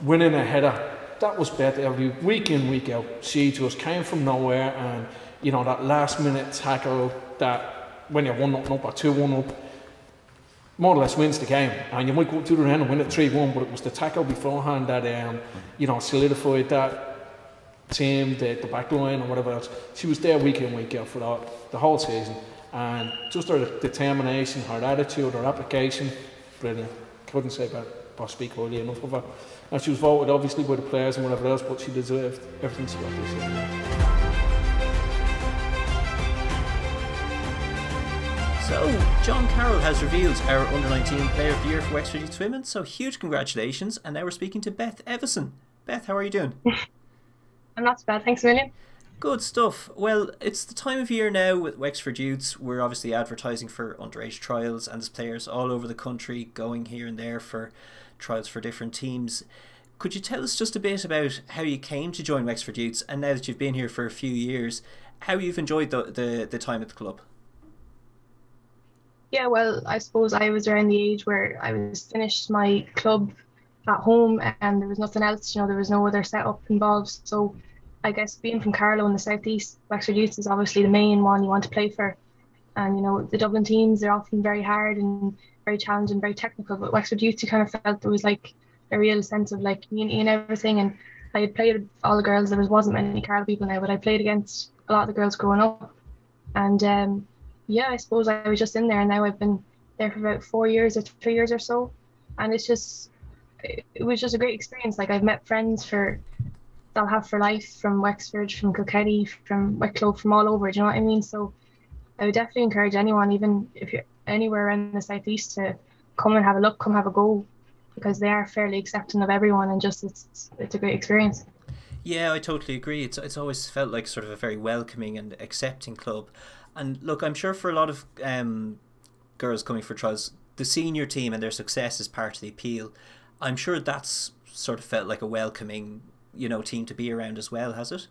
winning a header. That was better every week in, week out. She just came from nowhere, and that last minute tackle that when you're 1-0 up or 2-1 up, more or less wins the game. And you might go to the end and win it 3-1, but it was the tackle beforehand that solidified that team, the back line or whatever else. She was there week in, week out for the whole season, and just her determination, her attitude, her application, brilliant. Couldn't say about or speak highly enough of her. And she was voted obviously by the players and whatever else, but she deserved everything she got this year. So, John Carroll has revealed our Under-19 Player of the Year for Wexford Youth Women, so huge congratulations. And now we're speaking to Beth Everson. Beth, how are you doing? I'm not so bad, thanks a million. Good stuff. Well, it's the time of year now with Wexford Youths. We're obviously advertising for underage trials, and there's players all over the country going here and there for trials for different teams. Could you tell us just a bit about how you came to join Wexford Youths, and now that you've been here for a few years, how you've enjoyed the time at the club? Yeah, well, I suppose I was around the age where I was finished my club at home and there was nothing else, there was no other setup involved. So I guess being from Carlow in the southeast, Wexford Youths is obviously the main one you want to play for. And, the Dublin teams, they're often very hard and very challenging, very technical. But Wexford Youths, you kind of felt there was like a real sense of like community and everything. And I had played with all the girls. There wasn't many Carlow people now, but I played against a lot of the girls growing up. And yeah, I suppose I was just in there. And now I've been there for about 4 years or 3 years or so. And it was just a great experience. Like I've met friends that I'll have for life from Wexford, from Kilkenny, from Wicklow, from all over. Do you know what I mean? So I would definitely encourage anyone, even if you're anywhere around the southeast, to come and have a look, come have a go, because they are fairly accepting of everyone, and just it's a great experience. Yeah, I totally agree. It's always felt like sort of a very welcoming and accepting club. And look, I'm sure for a lot of girls coming for trials, the senior team and their success is part of the appeal. I'm sure that's sort of felt like a welcoming, team to be around as well, has it?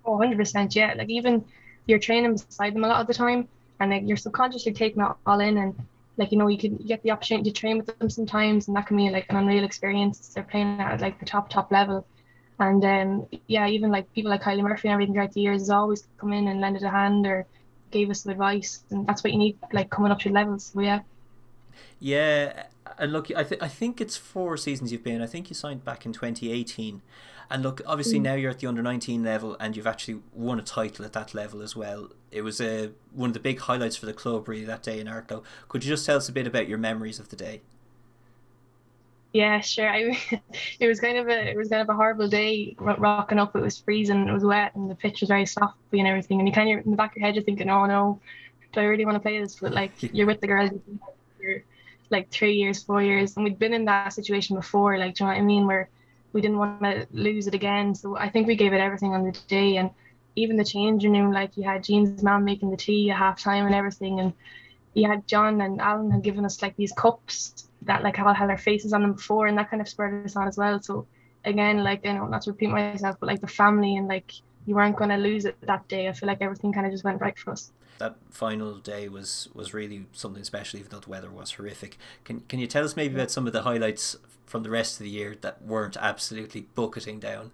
Oh, 100%, yeah. Like even you're training beside them a lot of the time, and like you're subconsciously taking it all in, and like you get the opportunity to train with them sometimes, and that can be like an unreal experience. They're playing at like the top level, and yeah, even like people like Kylie Murphy and everything throughout the years has always come in and lended a hand or gave us some advice, and that's what you need like coming up to levels. So yeah, and look, I think it's 4 seasons you've been. I think you signed back in 2018. And look, obviously now you're at the under-19 level and you've actually won a title at that level as well. It was one of the big highlights for the club really that day in Arklow. Could you just tell us a bit about your memories of the day? Yeah, sure. It was kind of a horrible day rocking up. It was freezing, it was wet, and the pitch was very sloppy and everything. And you kind of in the back of your head you're thinking, oh no, do I really want to play this? But like you're with the girls, you're like 3 years, 4 years, and we'd been in that situation before. Like, do you know what I mean? Where we didn't want to lose it again. So I think we gave it everything on the day. And even the changing room, like you had Jean's mum making the tea at half time and everything, and you had John and Alan had given us like these cups that like all had our faces on them before, and that kind of spurred us on as well. So again, like, not to repeat myself, but like the family and like you weren't going to lose it that day. I feel like everything kind of just went right for us. That final day was really something special, even though the weather was horrific. Can you tell us maybe about some of the highlights from the rest of the year that weren't absolutely bucketing down?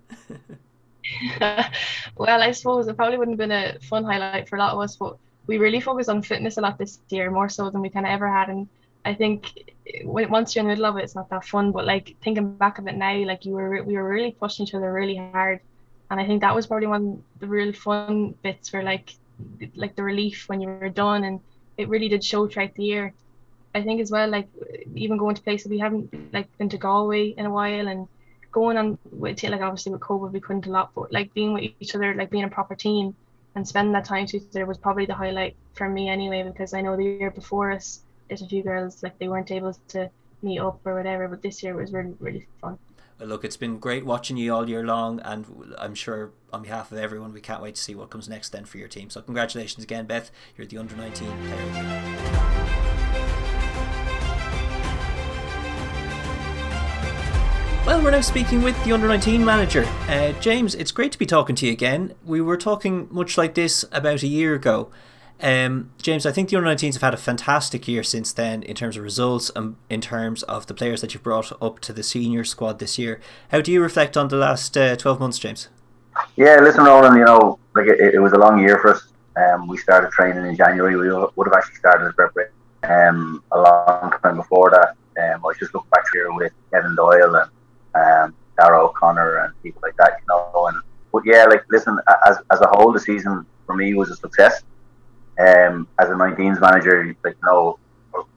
Well, I suppose it probably wouldn't have been a fun highlight for a lot of us, but we really focused on fitness a lot this year, more so than we kind of ever had. And I think once you're in the middle of it, it's not that fun. But like thinking back of it now, like we were really pushing each other really hard, and I think that was probably one of the real fun bits for like the relief when you were done, and it really did show throughout the year. I think as well, like even going to places we haven't like been to Galway in a while, and going on with like obviously with COVID we couldn't a lot, but like being with each other, like being a proper team and spending that time together was probably the highlight for me anyway, because I know the year before us there's a few girls like they weren't able to meet up or whatever, but this year was really, really fun. Look, it's been great watching you all year long, and I'm sure on behalf of everyone, we can't wait to see what comes next then for your team. So congratulations again, Beth. You're the under-19 player of the year. Well, we're now speaking with the under-19 manager. James, it's great to be talking to you again. We were talking much like this about a year ago. James, I think the under-19s have had a fantastic year since then in terms of results and in terms of the players that you've brought up to the senior squad this year. How do you reflect on the last 12 months, James? Yeah, listen, Ronan, you know, like it was a long year for us. We started training in January. We would have actually started as preparation a long time before that. I was just looking back here with Kevin Doyle and Dara O'Connor and people like that, you know. But yeah, like listen, as a whole, the season for me was a success. As a 19s manager, like, you know,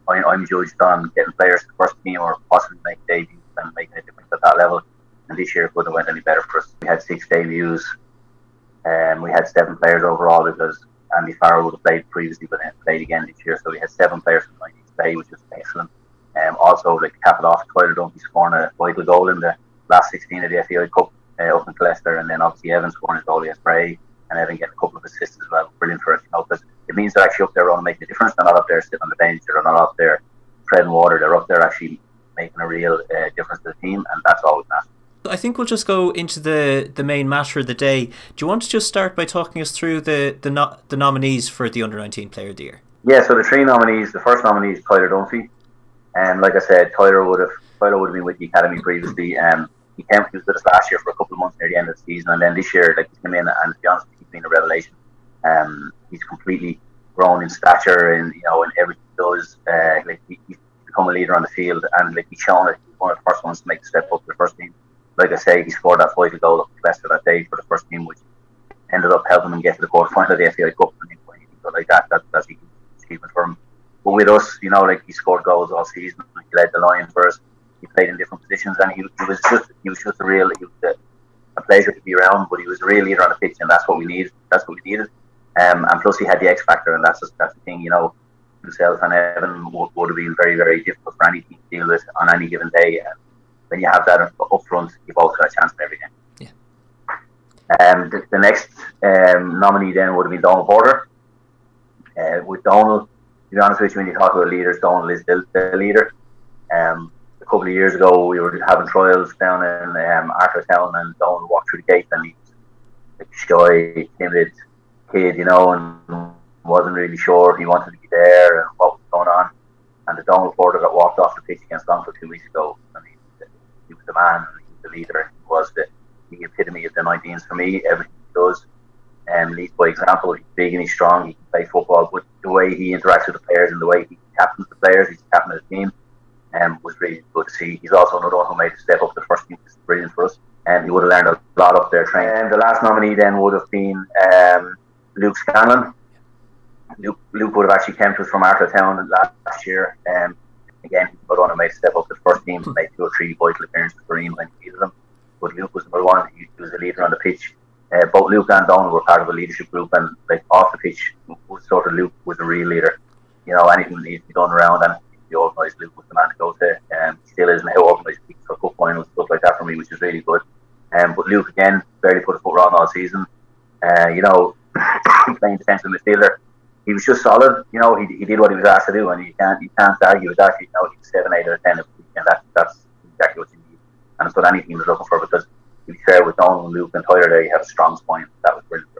I'm judged on getting players to the first team or possibly make debuts and making a difference at that level. And this year it wouldn't have went any better for us. We had 6 debuts, and we had 7 players overall because Andy Farrell would have played previously, but then played again this year. So we had 7 players from the 19s play, which was excellent. Also, like, cap it off, Tyler Dunphy scoring a vital goal in the last 16 of the FAI Cup up in Leicester, and then obviously Evan scoring his goal against Bray, and Evan getting a couple of assists as well. Brilliant for us, you know, because it means they're actually up there on making a difference. They're not up there sitting on the bench, they're not up there treading water, they're up there actually making a real difference to the team, and that's all we can ask. I think we'll just go into the main matter of the day. Do you want to just start by talking us through the nominees for the Under-19 Player of the Year? Yeah, so the 3 nominees, the first nominee is Tyler Dunphy. And like I said, Tyler would have been with the academy previously. He was with us last year for a couple of months near the end of the season, and then this year, like, he came in, and to be honest, he's been a revelation. He's completely grown in stature, and you know, in everything he does. Like, he's become a leader on the field, and like, he's shown that he's one of the first ones to make the step up to the first team. Like I say, he scored that vital goal up the Leicester that day for the first team, which ended up helping him get to the quarter-final of the FAI Cup. And anything like that's a huge achievement for him. But with us, you know, like, he scored goals all season. He led the line for us. He played in different positions, and he was just a pleasure to be around. But he was a real leader on the pitch, and that's what we needed. And plus, he had the X factor, and that's the thing. You know, himself and Evan would have been very, very difficult for any team to deal with on any given day. And when you have that up front, you've also got a chance in every game. Yeah. The next nominee then would have been Donald Porter. With Donald, to be honest with you, when you talk about leaders, Donald is the leader. A couple of years ago, we were having trials down in Arthurtown, and Donald walked through the gate, and he was like a shy, timid kid, you know, and wasn't really sure if he wanted to be there and what was going on. And the Donald Porter got walked off the pitch against Longford 2 weeks ago, and he was the man, and he was the leader. He was the epitome of the 19s for me. Everything he does, leads by example. He's big and he's strong. He can play football, but the way he interacts with the players and the way he captains the players, he's the captain of the team, was really good to see. He's also another one who made a step up to the first team, which is brilliant for us. And he would have learned a lot up there training. And the last nominee then would have been Luke Scanlon. Luke would have actually come to us from Arthurtown last year. Again, he's another one who made a step up to the first team, made 2 or 3 vital appearances for him when he needed them. But Luke was number one. He was a leader on the pitch. Both Luke and Donald were part of a leadership group, and like, off the pitch, Luke was a real leader. You know, anything that needs to be done around and be organised, Luke was the man to go to. He still is now, organised for cup finals, stuff like that for me, which is really good. But Luke, again, barely put a foot wrong all season. You know, playing defensive midfielder, he was just solid. You know, he did what he was asked to do, and you can't argue with that. You know, he's 7, 8 out of 10, and that's exactly what you need, and it's what any team is looking for. Because to be fair, with Donald, Luke, and Tyler, there you have a strong spine. That was brilliant.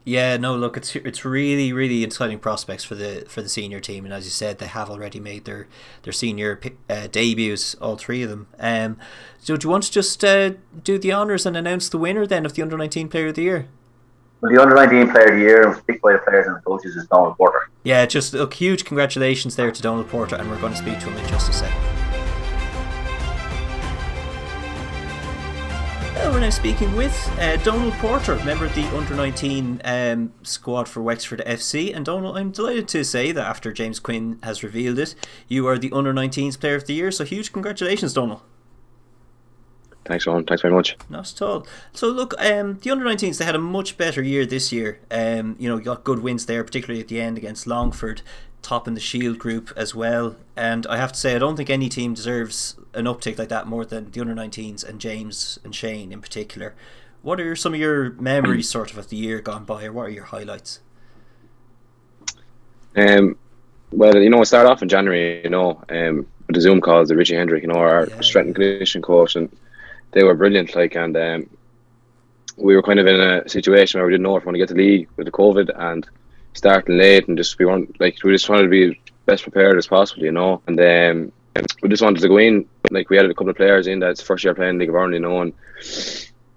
Yeah, no, look, it's really, really exciting prospects for the senior team, and as you said, they have already made their senior debuts, all 3 of them. So do you want to just do the honours and announce the winner then of the Under-19 Player of the Year? Well, the Under-19 Player of the Year, was picked by the players and the coaches, is Donald Porter. Yeah, just look, huge congratulations there to Donald Porter, and we're going to speak to him in just a second. We're now speaking with Donald Porter, member of the Under-19 squad for Wexford FC. And Donald, I'm delighted to say that after James Quinn has revealed it, you are the Under-19's Player of the Year. So huge congratulations, Donald. Thanks, Ronan. Thanks very much. Not at all. So look, the Under-19s, they had a much better year this year. You know, you got good wins there, particularly at the end against Longford. top in the Shield group as well. And I have to say, I don't think any team deserves an uptick like that more than the under-19s and James and Shane in particular. What are some of your memories sort of the year gone by, or what are your highlights? Well, you know, I started off in January, you know, with the Zoom calls, the Richie Hendrick, you know, our strength and conditioning coach, and they were brilliant, like, and we were kind of in a situation where we didn't know if we were going to get the league with the COVID and starting late, and just we just wanted to be best prepared as possible, you know, and we just wanted to go in, like, we had a couple of players in that's first year playing League of Ireland, you know, and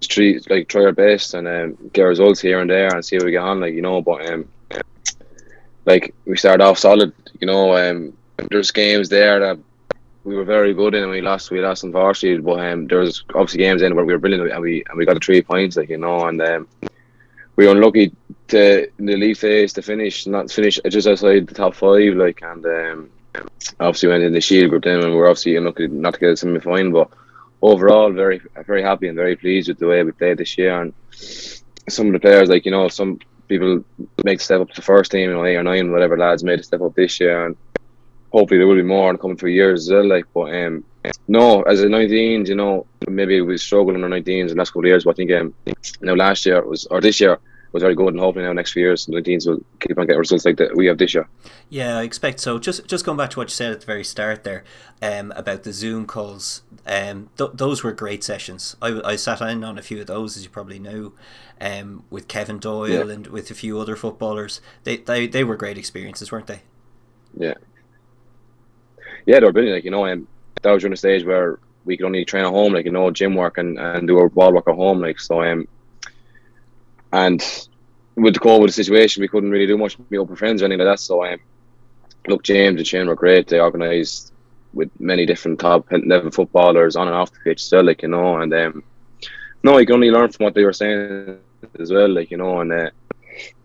try our best and get results here and there and see how we get on, like, you know, but like, we started off solid, you know. There's games there that we were very good in and we lost unfortunately, but there was obviously games in where we were brilliant and we got the 3 points, like, you know, and we were unlucky in the league phase to finish just outside the top 5, like, and obviously went in the Shield group then, and we were obviously unlucky not to get a semi-final, but overall very, very happy and very pleased with the way we played this year. And some of the players, like, you know, some people make the step up to the first team, you know, 8 or 9, whatever lads made a step up this year, and hopefully there will be more in the coming 3 years as well, like, but no, as a 19s, you know, maybe we struggled in our 19s in the last couple of years, but I think now this year was very good, and hopefully now next few years the 19s will keep on getting results like that we have this year. Yeah, I expect so. Just going back to what you said at the very start there, about the Zoom calls, those were great sessions. I sat in on a few of those, as you probably know, with Kevin Doyle and with a few other footballers. They were great experiences, weren't they? Yeah, they were brilliant. Like, you know, that was during a stage where we could only train at home, like, you know, gym work and do our ball work at home, like, so and with the COVID situation, we couldn't really do much, meet up with friends or anything like that. So look, James and Shane were great. They organised with many different top level footballers on and off the pitch still, like, you know, and no, you can only learn from what they were saying as well, like, you know, and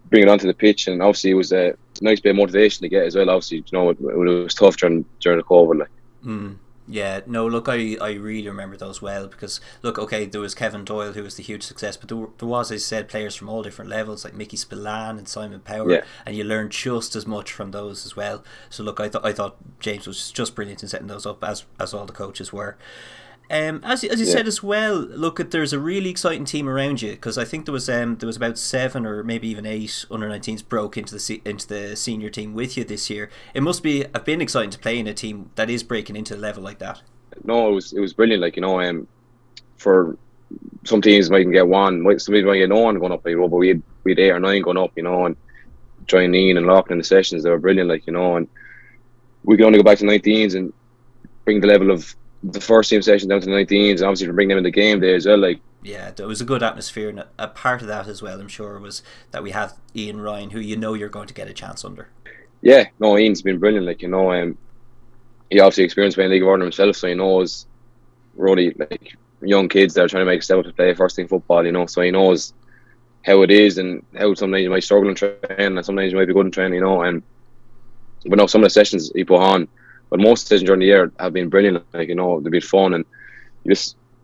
bring it onto the pitch. And obviously it was a nice bit of motivation to get as well. Obviously, you know, it was tough during the COVID, like. Yeah, no, look, I really remember those well, because look, okay, there was Kevin Doyle, who was the huge success, but there was, as I said, players from all different levels, like Mickey Spillane and Simon Power, and you learned just as much from those as well. So look, I thought James was just brilliant in setting those up, as all the coaches were. As you said as well, look, there's a really exciting team around you, because I think there was about 7 or maybe even 8 under-19s broke into the senior team with you this year. It must have been exciting to play in a team that is breaking into a level like that. No, it was brilliant. Like, you know, for some teams might get one, some people might get no one going up, like, but we had 8 or 9 going up, you know, and joining Ian and Lachlan in the sessions. They were brilliant, like, you know, and we could only go back to 19s and bring the level of the first team session down to the 19s, and obviously to bring them in the game day as well, like. Yeah, there was a good atmosphere, and a part of that as well, I'm sure, was that we have Ian Ryan, who you know you're going to get a chance under. Yeah, no, Ian's been brilliant, like, you know, he obviously experienced playing League of Ireland himself, so he knows really, like, young kids that are trying to make a step up to play first team football, you know, so he knows how it is and how sometimes you might struggle in training and sometimes you might be good in training, you know, but no, some of the sessions he put on, but most sessions during the year have been brilliant, like, you know, they've been fun, and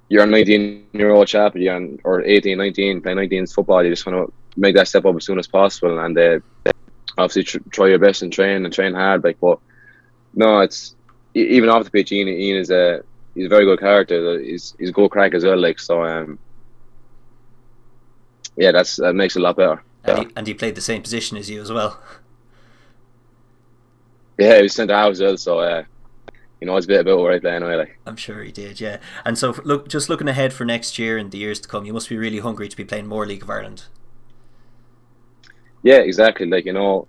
you're a 19-year-old chap, or 18, 19, playing 19s football, you just want to make that step up as soon as possible, and obviously try your best and train hard, like, but no, it's, even off the pitch, Ian is he's a very good character, he's a good crack as well, like, so yeah, that makes it a lot better. And he played the same position as you as well. Yeah, he was centre half as well, so you know, it's a bit about where I play anyway, like. I'm sure he did, yeah. And so, look, just looking ahead for next year and the years to come, you must be really hungry to be playing more League of Ireland. Yeah, exactly. Like, you know,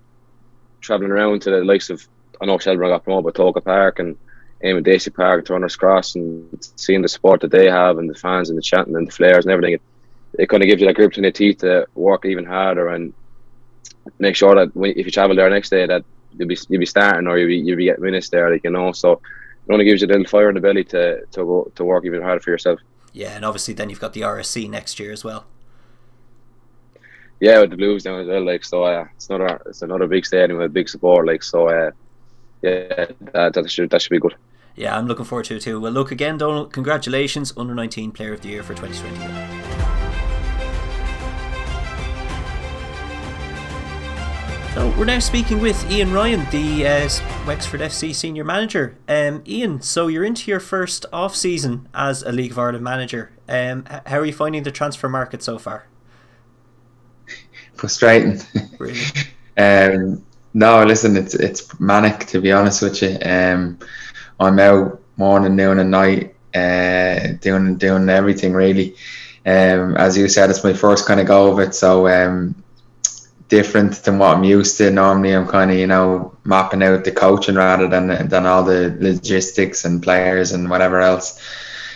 travelling around to the likes of, I know Shelburne got promoted, but Toka Park and Eamon Dacey Park, Turner's Cross, and seeing the support that they have and the fans and the chanting and the flares and everything, it kind of gives you that grip between the teeth to work even harder and make sure that if you travel there next day, that you'll be starting or you'll be getting minutes there, like, you know. So it only gives you a little fire in the belly to work even harder for yourself. Yeah, and obviously then you've got the RSC next year as well. Yeah, with the Blues down as well, like, so it's another big stadium with big support, like, so yeah, that should be good. Yeah, I'm looking forward to it too. Well, look, again, Donald, congratulations, Under-19 Player of the Year for 2021. So we're now speaking with Ian Ryan, the Wexford FC senior manager. Ian, so you're into your first off-season as a League of Ireland manager. How are you finding the transfer market so far? Frustrating. Really? No, listen, it's manic, to be honest with you. I'm out morning, noon and night, doing everything really. As you said, it's my first kind of go of it, so different than what I'm used to. Normally I'm kind of, mapping out the coaching rather than all the logistics and players and whatever else.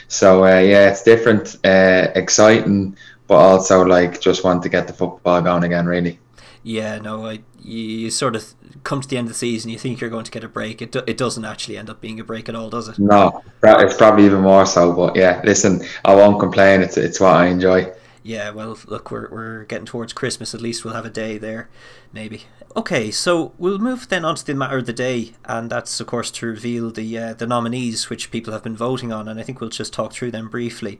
So yeah, it's different, exciting, but also like just want to get the football going again really. Yeah, no, you sort of come to the end of the season, you think you're going to get a break. It doesn't actually end up being a break at all, does it? No, it's probably even more so, but yeah, listen, I won't complain. It's what I enjoy. Yeah, well, look, we're getting towards Christmas. At least we'll have a day there, maybe. Okay, so we'll move then on to the matter of the day, and that's, of course, to reveal the nominees which people have been voting on, and I think we'll just talk through them briefly.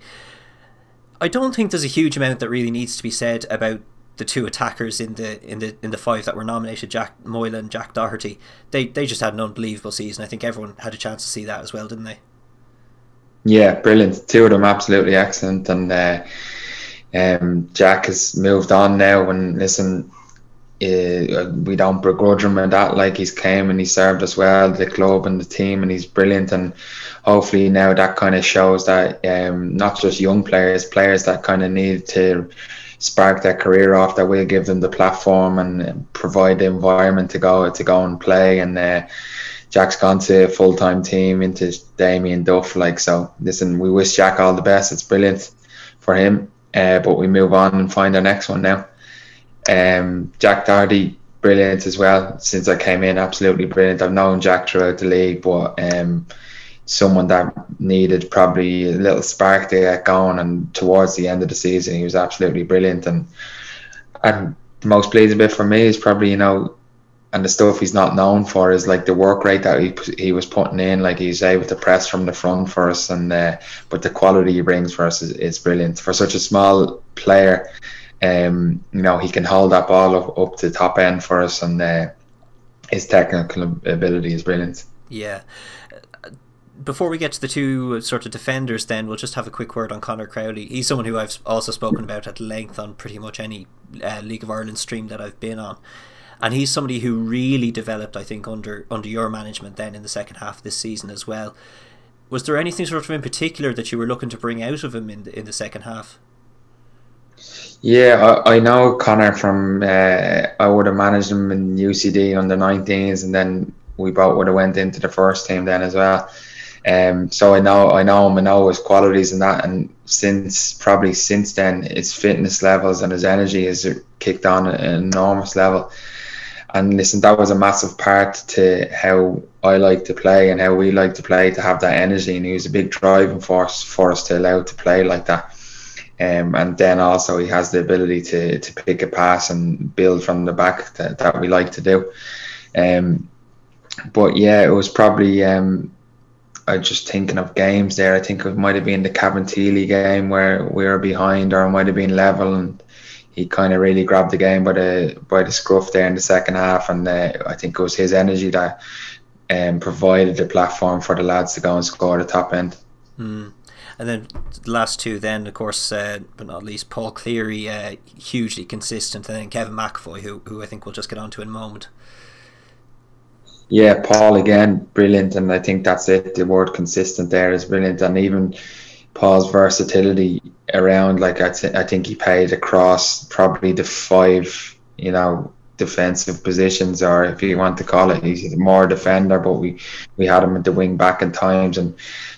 I don't think there's a huge amount that really needs to be said about the two attackers in the five that were nominated, Jack Moylan and Jack Doherty. They just had an unbelievable season. I think everyone had a chance to see that as well, didn't they? Yeah, brilliant. Two of them absolutely excellent, and Jack has moved on now, and listen, we don't begrudge him and that. Like, he's came and he served us well, the club and the team, and he's brilliant. And hopefully now that kind of shows that not just young players that kind of need to spark their career off, that we'll give them the platform and provide the environment to go and play. And Jack's gone to a full-time team into Damien Duff. Like, so listen, we wish Jack all the best. It's brilliant for him. But we move on and find our next one now. Jack Doherty, brilliant as well. Since I came in, absolutely brilliant. I've known Jack throughout the league, but someone that needed probably a little spark to get going. And towards the end of the season, he was absolutely brilliant. And the most pleasing bit for me is probably, and the stuff he's not known for is like the work rate that he was putting in. Like, he's able to press from the front for us, and but the quality he brings for us is brilliant for such a small player. He can hold that ball up to the top end for us, and his technical ability is brilliant. Yeah. Before we get to the two sort of defenders, then we'll just have a quick word on Conor Crowley. He's someone who I've also spoken about at length on pretty much any League of Ireland stream that I've been on. And he's somebody who really developed, I think, under your management then in the second half of this season as well. Was there anything sort of in particular that you were looking to bring out of him in the second half? Yeah, I know Conor from, I would have managed him in UCD under 19s, and then we both would have went into the first team then as well. So I know him, I know his qualities and that, and since then his fitness levels and his energy has kicked on at an enormous level. And listen, that was a massive part to how I like to play and how we like to play, to have that energy, and he was a big driving force for us to allow to play like that. And then also he has the ability to pick a pass and build from the back that we like to do. But yeah, it was probably I just thinking of games there. I think it might have been the Cabinteely game where we were behind, or it might have been level, and he kind of really grabbed the game by the scruff there in the second half. And I think it was his energy that provided the platform for the lads to go and score the top end. And then the last two then, of course, but not least, Paul Cleary, hugely consistent, and then Kevin McAvoy, who I think we'll just get on to in a moment. Yeah, Paul again, brilliant, and I think that's it. The word consistent there is brilliant, and even Paul's versatility around, like I think he played across probably the five, defensive positions, or if you want to call it, he's more a defender, but we had him at the wing back in times, and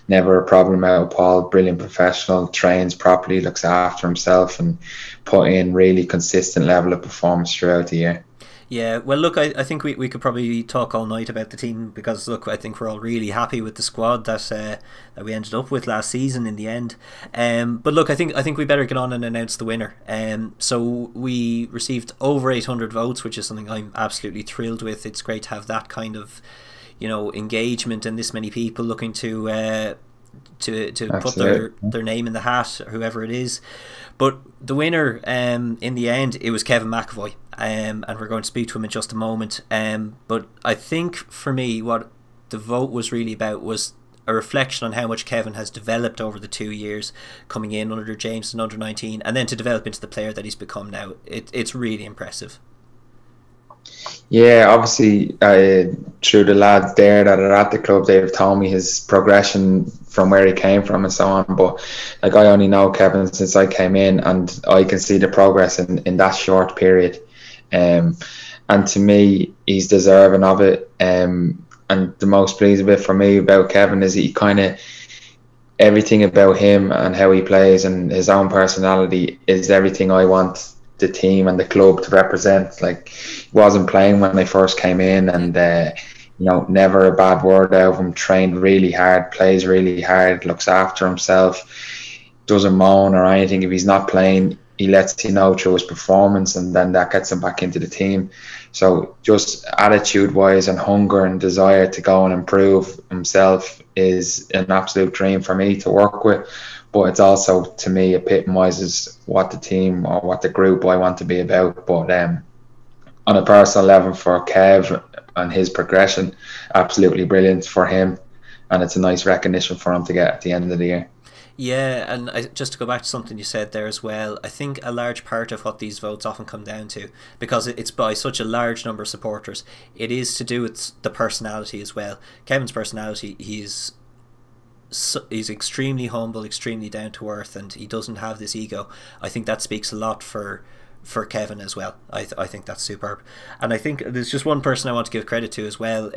never a problem out of Paul. Brilliant professional, trains properly, looks after himself, and put in really consistent level of performance throughout the year. Yeah, well, look, I think we could probably talk all night about the team, because look, I think we're all really happy with the squad that we ended up with last season in the end. But look, I think we better get on and announce the winner. So we received over 800 votes, which is something I'm absolutely thrilled with. It's great to have that kind of, engagement, and this many people looking to put their name in the hat, or whoever it is. But the winner, in the end, it was Kevin McAvoy. and we're going to speak to him in just a moment. But I think for me, what the vote was really about was a reflection on how much Kevin has developed over the 2 years coming in under James and under 19, and then to develop into the player that he's become now. It's really impressive. Yeah, obviously, through the lads there that are at the club, they've told me his progression from where he came from and so on. But like, I only know Kevin since I came in, and I can see the progress in that short period. And to me, he's deserving of it. And the most pleasing bit for me about Kevin is he kind of, everything about him and how he plays and his own personality is everything I want the team and the club to represent. Like, he wasn't playing when I first came in, and never a bad word out of him. Trained really hard, plays really hard, looks after himself, doesn't moan or anything. If he's not playing, he lets you know through his performance, and then that gets him back into the team. So just attitude wise and hunger and desire to go and improve himself is an absolute dream for me to work with. But it's also, to me, epitomises what the team or what the group I want to be about. But on a personal level for Kev and his progression, absolutely brilliant for him, and it's a nice recognition for him to get at the end of the year. Yeah, and just to go back to something you said there as well, I think a large part of what these votes often come down to, because it's by such a large number of supporters, it is to do with the personality as well. Kevin's personality, he's extremely humble, extremely down to earth, and he doesn't have this ego. I think that speaks a lot for Kevin as well. I think that's superb. And I think there's just one person I want to give credit to as well,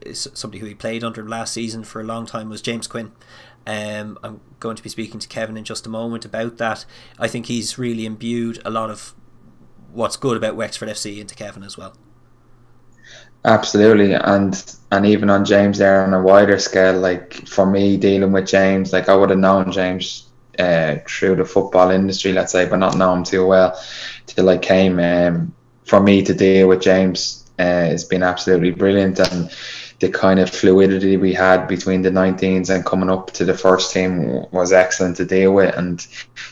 is somebody who he played under last season for a long time, was James Quinn. I'm going to be speaking to Kevin in just a moment about that. I think he's really imbued a lot of what's good about Wexford FC into Kevin as well. Absolutely, and even on James there on a wider scale, like for me dealing with James, like I would have known James through the football industry, let's say, but not know him too well till I came. For me to deal with James has been absolutely brilliant, and the kind of fluidity we had between the 19s and coming up to the first team was excellent to deal with. And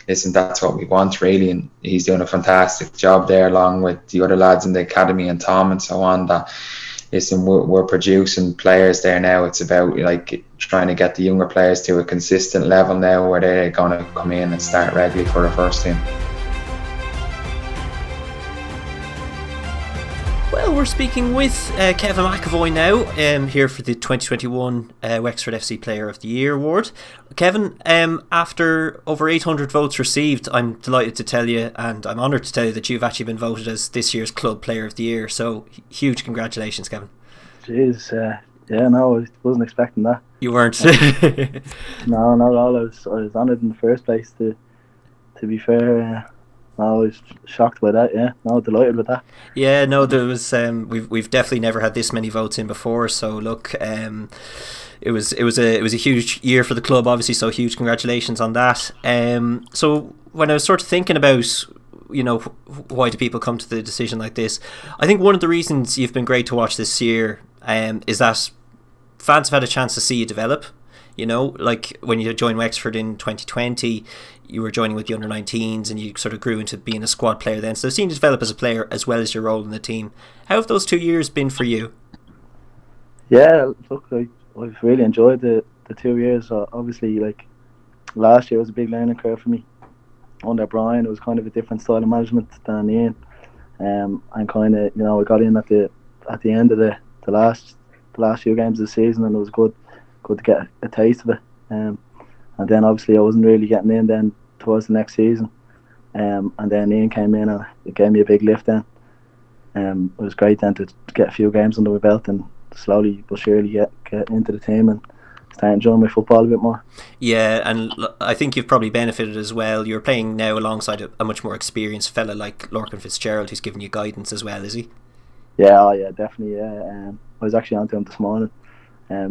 listen, that's what we want really, and he's doing a fantastic job there along with the other lads in the academy and Tom and so on. That listen, we're producing players there now. It's about like trying to get the younger players to a consistent level now where they're going to come in and start regularly for the first team. Well, we're speaking with Kevin McAvoy now, here for the 2021 Wexford FC Player of the Year award. Kevin, after over 800 votes received, I'm delighted to tell you, and I'm honoured to tell you, that you've actually been voted as this year's Club Player of the Year. So huge congratulations, Kevin. Jeez, no, I wasn't expecting that. You weren't? No, not at all. I was honoured in the first place. To be fair. I was shocked by that. Yeah, no, delighted with that. Yeah, no, there was we've definitely never had this many votes in before. So look, it was a huge year for the club, obviously. So huge congratulations on that. So when I was sort of thinking about, why do people come to the decision like this, I think one of the reasons you've been great to watch this year is that fans have had a chance to see you develop. Like when you joined Wexford in 2020, you were joining with the under-19s and you sort of grew into being a squad player then. So I've seen you develop as a player as well as your role in the team. How have those 2 years been for you? Yeah, look, I've really enjoyed the 2 years. Obviously, like last year was a big learning curve for me. Under Brian, it was kind of a different style of management than Ian. And kind of, I got in at the end of the last few games of the season, and it was good to get a taste of it. And then obviously I wasn't really getting in then towards the next season. And then Ian came in and it gave me a big lift then. It was great then to get a few games under my belt and slowly but surely get into the team and start enjoying my football a bit more. Yeah, and I think you've probably benefited as well. You're playing now alongside a much more experienced fella like Lorcan Fitzgerald, who's giving you guidance as well, is he? Yeah, definitely. Yeah, I was actually on to him this morning,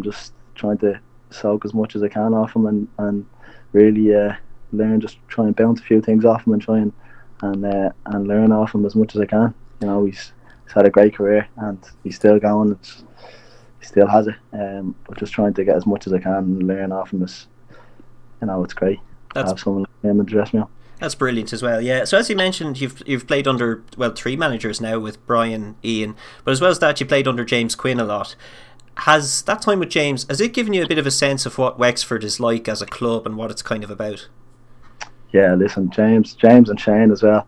just trying to soak as much as I can off him and really learn, just try and bounce a few things off him and try and learn off him as much as I can. He's had a great career and he's still going. He still has it, but just trying to get as much as I can and learn off him is, it's great to have someone like him address me on. That's brilliant as well, yeah. So as you mentioned, you've played under, well, 3 managers now with Brian, Ian, but as well as that, you played under James Quinn a lot. Has that time with James, has it given you a bit of a sense of what Wexford is like as a club and what it's kind of about? Yeah, listen, James and Shane as well,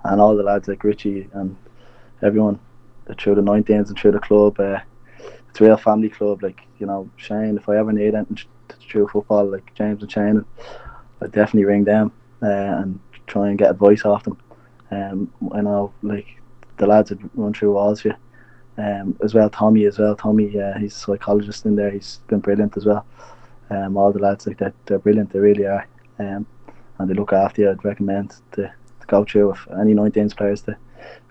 and all the lads like Richie and everyone through the 19s and through the club. It's a real family club. Like, you know, Shane, if I ever need anything through football, like James and Shane, I'd definitely ring them and try and get advice off them. I know, like, the lads that run through walls for you. As well, Tommy, he's a psychologist in there. He's been brilliant as well. All the lads like that, they're brilliant. They really are. And they look after you. I'd recommend to go through with any 19s players to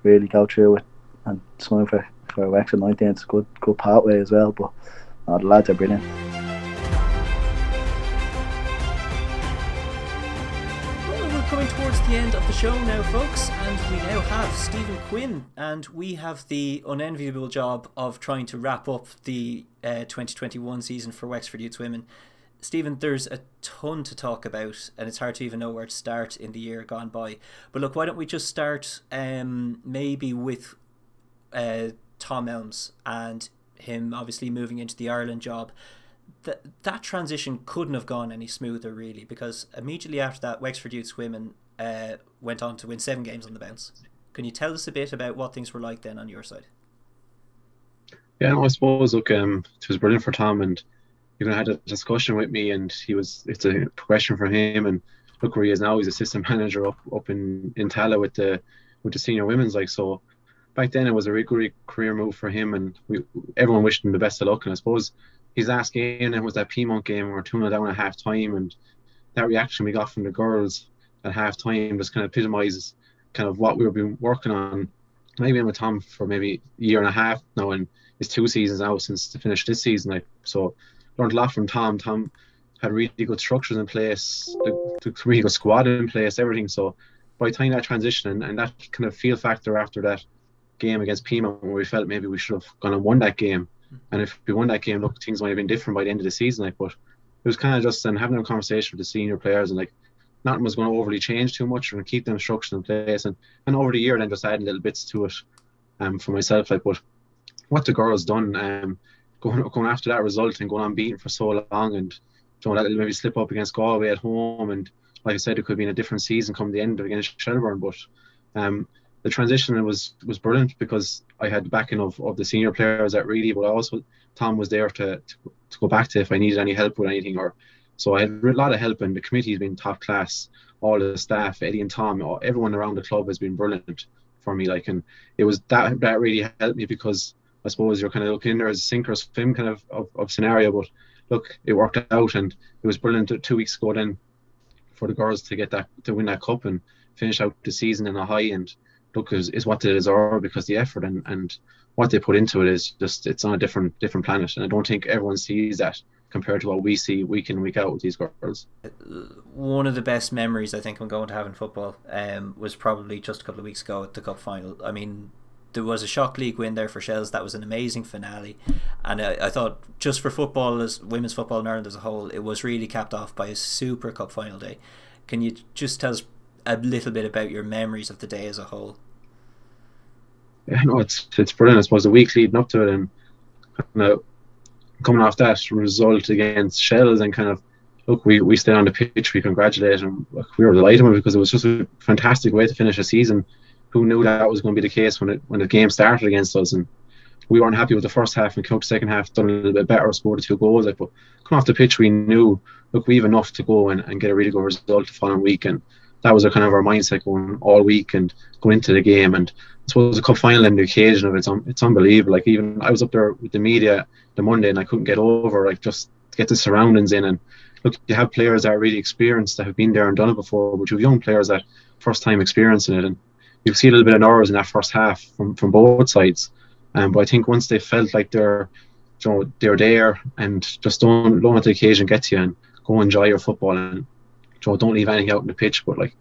really go through it and sign for Wexford 19s. It's a good pathway as well. But the lads are brilliant. Coming towards the end of the show now, folks, and we now have Stephen Quinn, and we have the unenviable job of trying to wrap up the 2021 season for Wexford Youth Women. Stephen, there's a ton to talk about, and it's hard to even know where to start in the year gone by. But look, why don't we just start maybe with Tom Elms and him obviously moving into the Ireland job. That transition couldn't have gone any smoother, really, because immediately after that, Wexford Youth's Women went on to win 7 games on the bounce. Can you tell us a bit about what things were like then on your side? Yeah, no, I suppose, look, it was brilliant for Tom, and had a discussion with me, and it's a progression for him, and look where he is now. He's assistant manager up in Tala with the senior women's, like, so back then it was a really good career move for him, and everyone wished him the best of luck. And I suppose his last game was that Piedmont game where we were 2-0 down at half time, and that reaction we got from the girls at half time just kind of epitomises kind of what we've been working on. Maybe been with Tom for maybe a year and a half now, and it's 2 seasons now since to finish this season. Like, so learned a lot from Tom. Tom had really good structures in place, the really good squad in place, everything. So by the time that transition and that kind of feel factor after that game against Piedmont, where we felt maybe we should have gone and won that game, and if we won that game, look, things might have been different by the end of the season. Like, but it was kind of just then having a conversation with the senior players, and like nothing was going to overly change too much, and keep them structured in place, and over the year then just adding little bits to it for myself. Like, but what the girls done, going after that result and going unbeaten for so long, and that maybe slip up against Galway at home, and like I said, it could be in a different season come the end against Shelbourne. But the transition was brilliant because I had the backing of the senior players that really, but also Tom was there to go back to if I needed any help with anything, so I had a lot of help, and the committee has been top class. All the staff, Eddie and Tom, everyone around the club has been brilliant for me. Like, and it was that really helped me, because I suppose you're kind of looking in there as a sink or swim kind of scenario, but look, it worked out, and it was brilliant 2 weeks ago then for the girls to win that cup and finish out the season in a high. And look, is what they deserve, because the effort and what they put into it is just, it's on a different planet, and I don't think everyone sees that compared to what we see week in, week out with these girls. One of the best memories I think I'm going to have in football was probably just a couple of weeks ago at the cup final. I mean, there was a shock league win there for Shells. That was an amazing finale, and I thought just for football, as women's football in Ireland as a whole, it was really capped off by a super cup final day. Can you just tell us a little bit about your memories of the day as a whole? Yeah, no, it's brilliant. I suppose the week leading up to it, and coming off that result against Shells, and kind of look, we stayed on the pitch, we congratulated them. We were delighted with it, because it was just a fantastic way to finish a season. Who knew that was going to be the case when the game started against us? And we weren't happy with the first half, and came out the second half, done a little bit better, scored the 2 goals. Like, but coming off the pitch, we knew, look, we have enough to go and get a really good result the following week, and that was kind of our mindset going all week and going into the game. And I suppose the cup final and the occasion of it's unbelievable. Like, even I was up there with the media the Monday, and I couldn't get over, like, just to get the surroundings in. And look, you have players that are really experienced, that have been there and done it before, but you have young players that first time experiencing it, and you see a little bit of nerves in that first half from both sides. But I think once they felt like they're there, and just don't let the occasion get to you, and go enjoy your football, and don't leave anything out in the pitch. But like,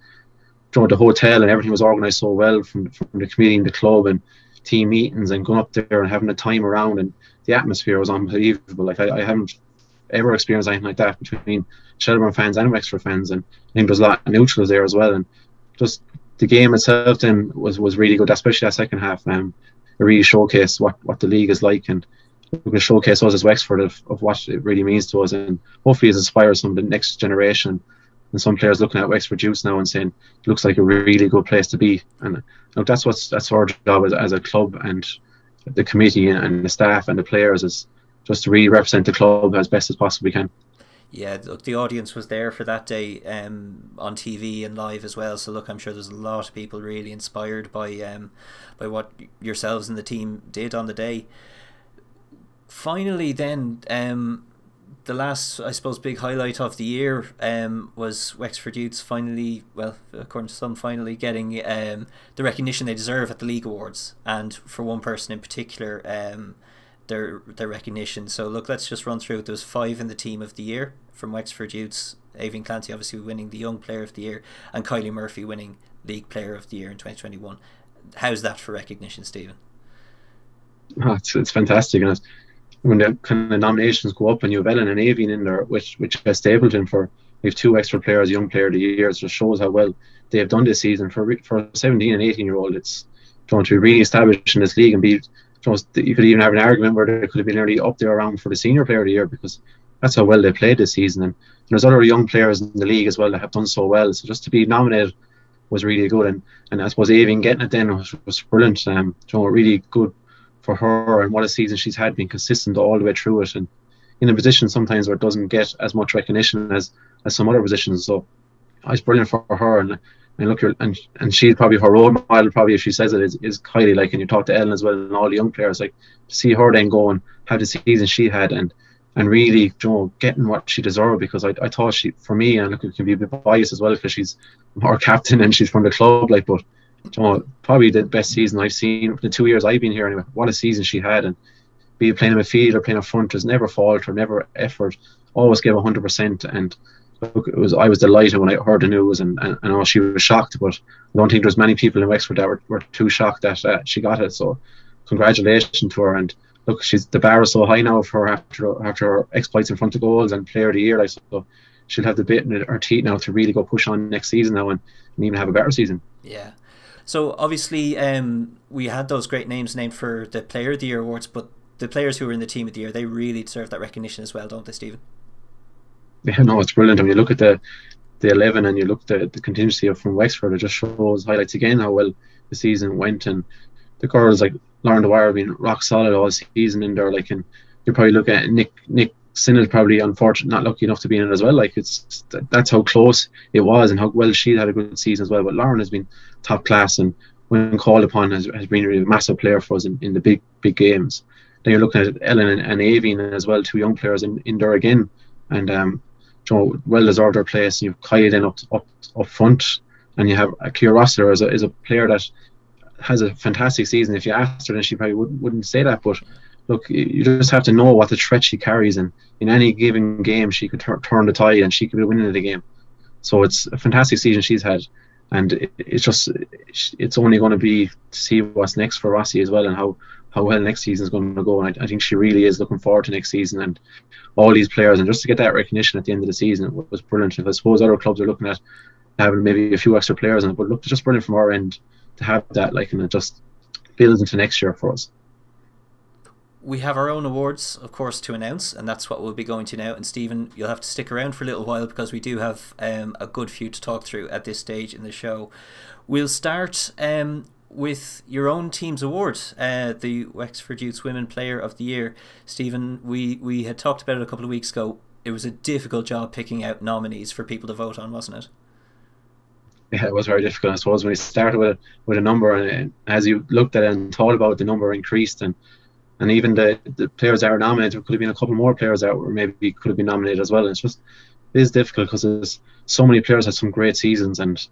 the hotel and everything was organised so well from the committee and the club, and team meetings, and going up there and having a time around, and the atmosphere was unbelievable. Like, I haven't ever experienced anything like that between Shelbourne fans and Wexford fans, and I think there's a lot of neutrals there as well. And just the game itself then was really good, especially that second half. It really showcased what the league is like, and we're going to showcase us as Wexford of what it really means to us, and hopefully it inspires some of the next generation and some players looking at Wexford Youth now and saying it looks like a really good place to be. And look, that's our job as a club, and the committee and the staff and the players is just to really represent the club as best as possibly we can. Yeah, look, the audience was there for that day on TV and live as well. So look, I'm sure there's a lot of people really inspired by what yourselves and the team did on the day. Finally, then, the last, I suppose, big highlight of the year was Wexford Youths finally, well, according to some, finally getting the recognition they deserve at the League Awards, and for one person in particular, their recognition. So look, let's just run through it. There was 5 in the Team of the Year from Wexford Youths. Avian Clancy obviously winning the Young Player of the Year, and Kylie Murphy winning League Player of the Year in 2021. How's that for recognition, Stephen? Oh, it's fantastic. And when the kind of nominations go up and you have Ellen and Avian in there, which has Stapleton for, we have 2 extra players, Young Player of the Year. It just shows how well they have done this season. For a 17 and 18-year-old, it's going to be really established in this league and be. You could even have an argument where they could have been nearly up there around for the Senior Player of the Year, because that's how well they played this season. And there's other young players in the league as well that have done so well. So just to be nominated was really good. And I suppose Avian getting it then was brilliant. Really good for her, and what a season she's had, being consistent all the way through it, and in a position sometimes where it doesn't get as much recognition as some other positions. So it's brilliant for her. And look, and she's probably her role model, probably, if she says it, is Kylie. Like, and you talk to Ellen as well and all the young players, like, to see her then go and have the season she had and really, getting what she deserved, because I thought she, for me, and look, it can be a bit biased as well because she's our captain and she's from the club, like, but probably the best season I've seen the 2 years I've been here anyway. What a season she had, and be it playing in midfield or playing up front, there's never fault or never effort, always gave 100%. And look, I was delighted when I heard the news, and I know she was shocked, but I don't think there's many people in Wexford that were too shocked that she got it. So congratulations to her. And look, the bar is so high now for her after her exploits in front of goals and Player of the Year. Like, so she'll have the bit in her teeth now to really go push on next season now and even have a better season. Yeah. So obviously we had those great names named for the Player of the Year awards, but the players who were in the Team of the Year, they really deserve that recognition as well, don't they, Stephen? Yeah, no, it's brilliant. When you look at the 11 and you look at the contingency from Wexford, it just highlights again how well the season went. And the girls like Lauren Dwyer have been rock solid all season in there. Like, and you probably look at Nick Sinnott, probably unfortunate, not lucky enough to be in it as well. Like, that's how close it was and how well she had a good season as well. But Lauren has been top class, and when called upon has been a really massive player for us in the big games. Then you're looking at Ellen and Avian as well, 2 young players in there again, and well deserved their place. And you've Kaya then up front, and you have Ciara Rossiter as a player that has a fantastic season. If you asked her, then she probably wouldn't say that, but look, you just have to know what the threat she carries, and in any given game she could turn the tide and she could be winning the game. So it's a fantastic season she's had, and it's only going to be to see what's next for Rossi as well, and how well next season is going to go. And I think she really is looking forward to next season and all these players, and just to get that recognition at the end of the season, it was brilliant. And I suppose other clubs are looking at having maybe a few extra players, but look, it's just brilliant from our end to have that, like, and it just builds into next year for us. We have our own awards, of course, to announce, and that's what we'll be going to now. And Stephen, you'll have to stick around for a little while because we do have a good few to talk through at this stage in the show. We'll start with your own team's award, the Wexford Youths Women Player of the Year. Stephen, we had talked about it a couple of weeks ago. It was a difficult job picking out nominees for people to vote on, wasn't it? Yeah, it was very difficult. I suppose when you started with a number, and as you looked at it and thought about it, the number increased, and even the players that were nominated, there could have been a couple more players that were maybe could have been nominated as well. And it is difficult because there's so many players had some great seasons, and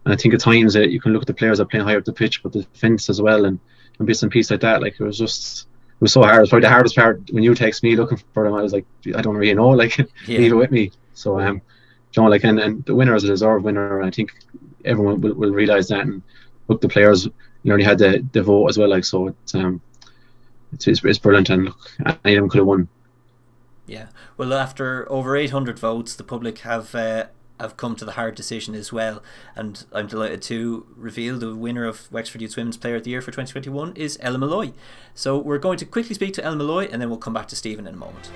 I think at times that you can look at the players that are playing higher up the pitch, but the defence as well, and bits and pieces like that. Like, it was so hard. It was probably the hardest part when you text me looking for them. I was like, I don't really know, like, leave it with me. So and the winner is a deserved winner, and I think everyone will realise that. And look, the players, only had the vote as well, like, so it's brilliant, and look, any of them could have won. Yeah. Well, after over 800 votes, the public have come to the hard decision as well, and I'm delighted to reveal the winner of Wexford Youth Women's Player of the Year for 2021 is Ella Malloy. So we're going to quickly speak to Ella Malloy, and then we'll come back to Stephen in a moment.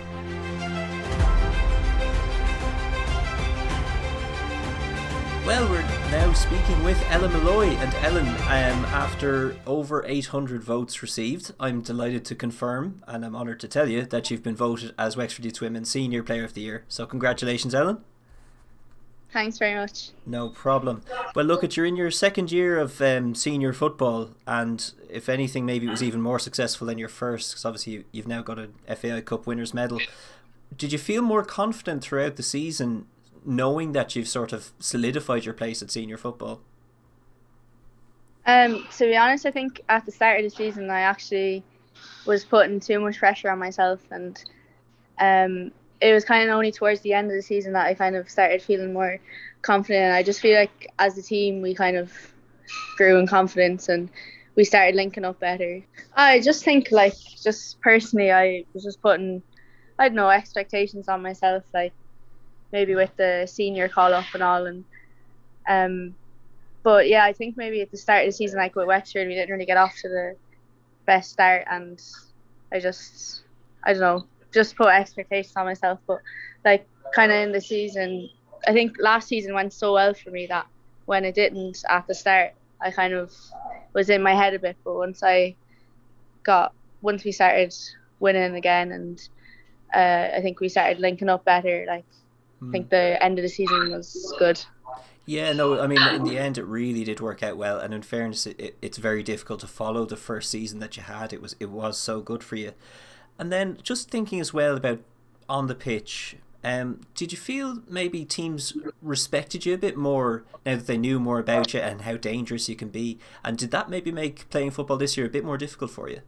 Well, we're now speaking with Ella Malloy, and Ellen, after over 800 votes received, I'm delighted to confirm, and I'm honoured to tell you, that you've been voted as Wexford Youth Women's Senior Player of the Year. So congratulations, Ellen. Thanks very much. No problem. Well, look, you're in your second year of senior football, and if anything, maybe it was even more successful than your first, because obviously you've now got an FAI Cup winners medal. Did you feel more confident throughout the season, knowing that you've sort of solidified your place at senior football? To be honest, I think at the start of the season I actually was putting too much pressure on myself, and it was kind of only towards the end of the season that I kind of started feeling more confident. I just feel like as a team we kind of grew in confidence and we started linking up better. I just think, like, just personally, I was just putting, I don't know, expectations on myself, like maybe with the senior call up and all, and but yeah, I think maybe at the start of the season, like with Wexford, we didn't really get off to the best start, and I don't know, just put expectations on myself. But like kind of in the season, I think last season went so well for me that when it didn't at the start, I kind of was in my head a bit. But once we started winning again, and I think we started linking up better, like I think the end of the season was good. Yeah, no, I mean, in the end, it really did work out well. And in fairness, it's very difficult to follow the first season that you had. It was so good for you. And then just thinking as well about on the pitch, did you feel maybe teams respected you a bit more now that they knew more about you and how dangerous you can be? And did that maybe make playing football this year a bit more difficult for you?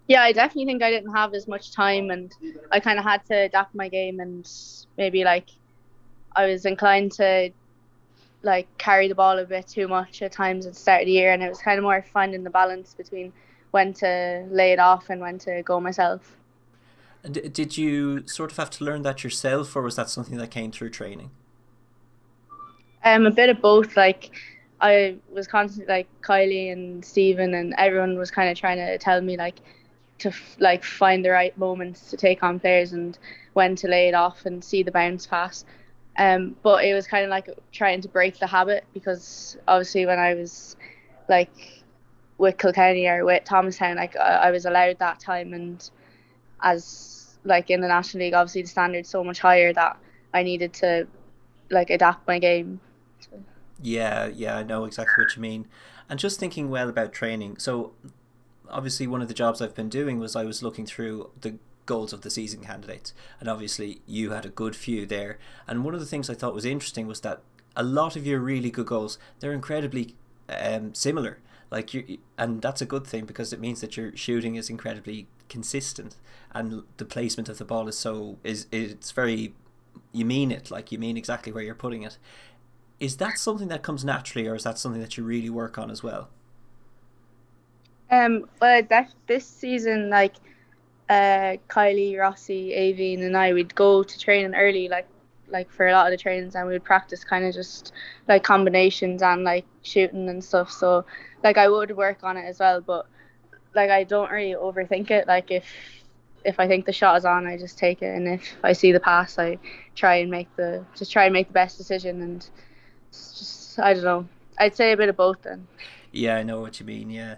Yeah, I definitely think I didn't have as much time, and I kind of had to adapt my game, and maybe like I was inclined to like carry the ball a bit too much at times at the start of the year, and it was kind of more finding the balance between when to lay it off and when to go myself. And did you sort of have to learn that yourself, or was that something that came through training? A bit of both. Like I was constantly, like Kylie and Stephen and everyone was kind of trying to tell me like to like find the right moments to take on players and when to lay it off and see the bounce pass. But it was kind of like trying to break the habit, because obviously when I was like with Kilkenny or with Thomastown, like I was allowed that time, and as like in the National League, obviously the standard's so much higher that I needed to like adapt my game. Yeah, I know exactly what you mean. And just thinking well about training, so obviously one of the jobs I've been doing was I was looking through the goals of the season candidates, and obviously you had a good few there, and one of the things I thought was interesting was that a lot of your really good goals, they're incredibly similar, like and that's a good thing, because it means that your shooting is incredibly consistent and the placement of the ball it's very, you mean it, like you mean exactly where you're putting it. Is that something that comes naturally, or is that something that you really work on as well? Well, this season, like Kylie, Rossi, Avine and I would go to training early, like for a lot of the trainings, and we would practice kind of just like combinations and like shooting and stuff. So like I would work on it as well, but like I don't really overthink it. Like if I think the shot is on, I just take it, and if I see the pass, I try and make the best decision. And it's just, I don't know, I'd say a bit of both then. Yeah, I know what you mean. Yeah.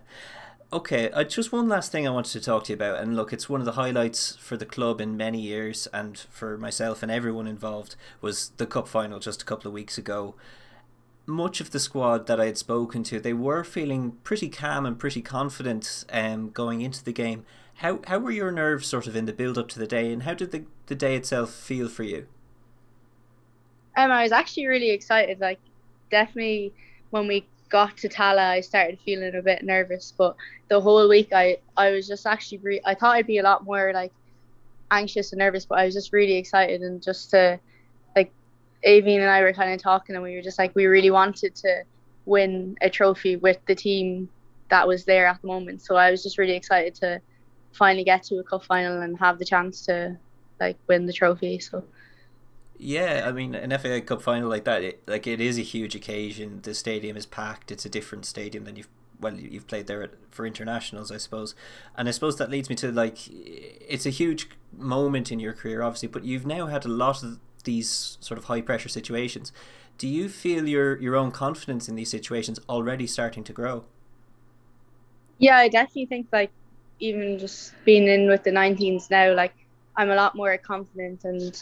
Okay, just one last thing I wanted to talk to you about, and look, it's one of the highlights for the club in many years, and for myself and everyone involved, was the cup final just a couple of weeks ago. Much of the squad that I had spoken to, they were feeling pretty calm and pretty confident going into the game. How were your nerves sort of in the build up to the day, and how did the day itself feel for you? I was actually really excited. Like definitely when we got to Tala, I started feeling a bit nervous, but the whole week I was just actually I thought I'd be a lot more like anxious and nervous, but I was just really excited, and just to like Avine and I were kind of talking, and we were just like, we really wanted to win a trophy with the team that was there at the moment. So I was just really excited to finally get to a cup final and have the chance to like win the trophy. So yeah, I mean, an FA Cup final like that, it is a huge occasion. The stadium is packed. It's a different stadium than you've played there for internationals, I suppose. And I suppose that leads me to, like, it's a huge moment in your career, obviously, but you've now had a lot of these sort of high pressure situations. Do you feel your own confidence in these situations already starting to grow? yeah, I definitely think, like, even just being in with the 19s now, like, I'm a lot more confident, and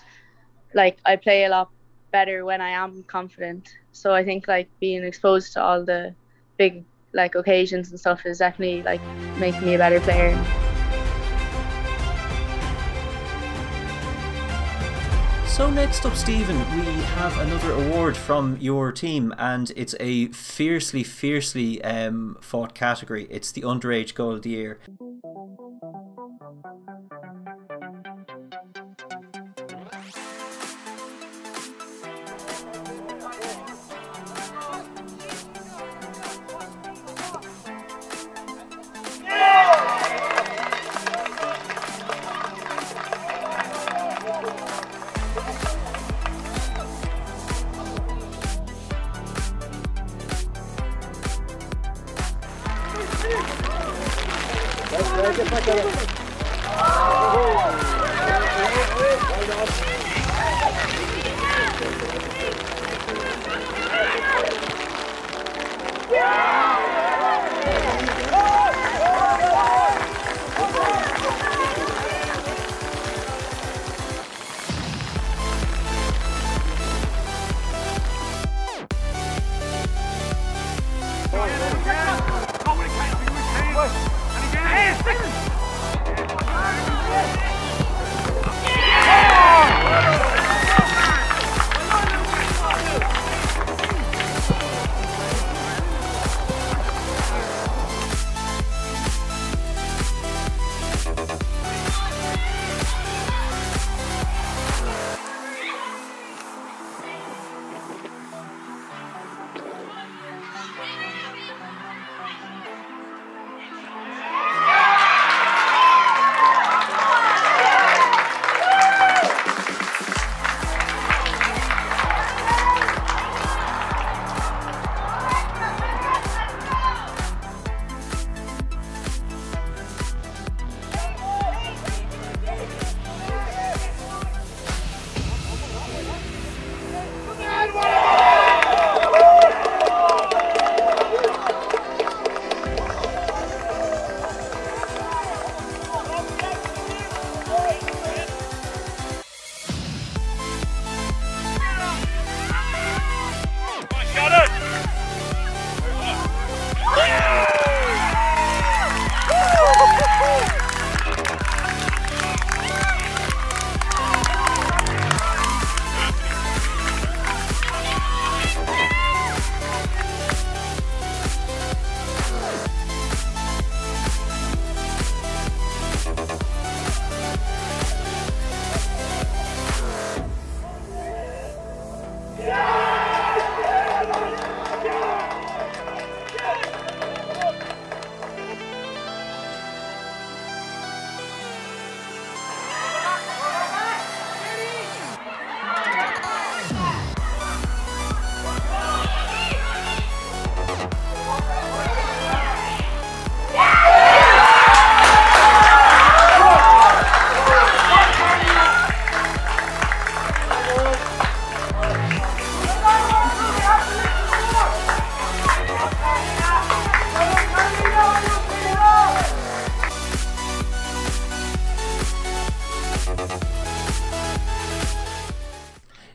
like I play a lot better when I am confident. So I think, like, being exposed to all the big, like, occasions and stuff is definitely, like, making me a better player. So next up, Stephen, we have another award from your team, and it's a fiercely fought category. It's the Underage Goal of the Year.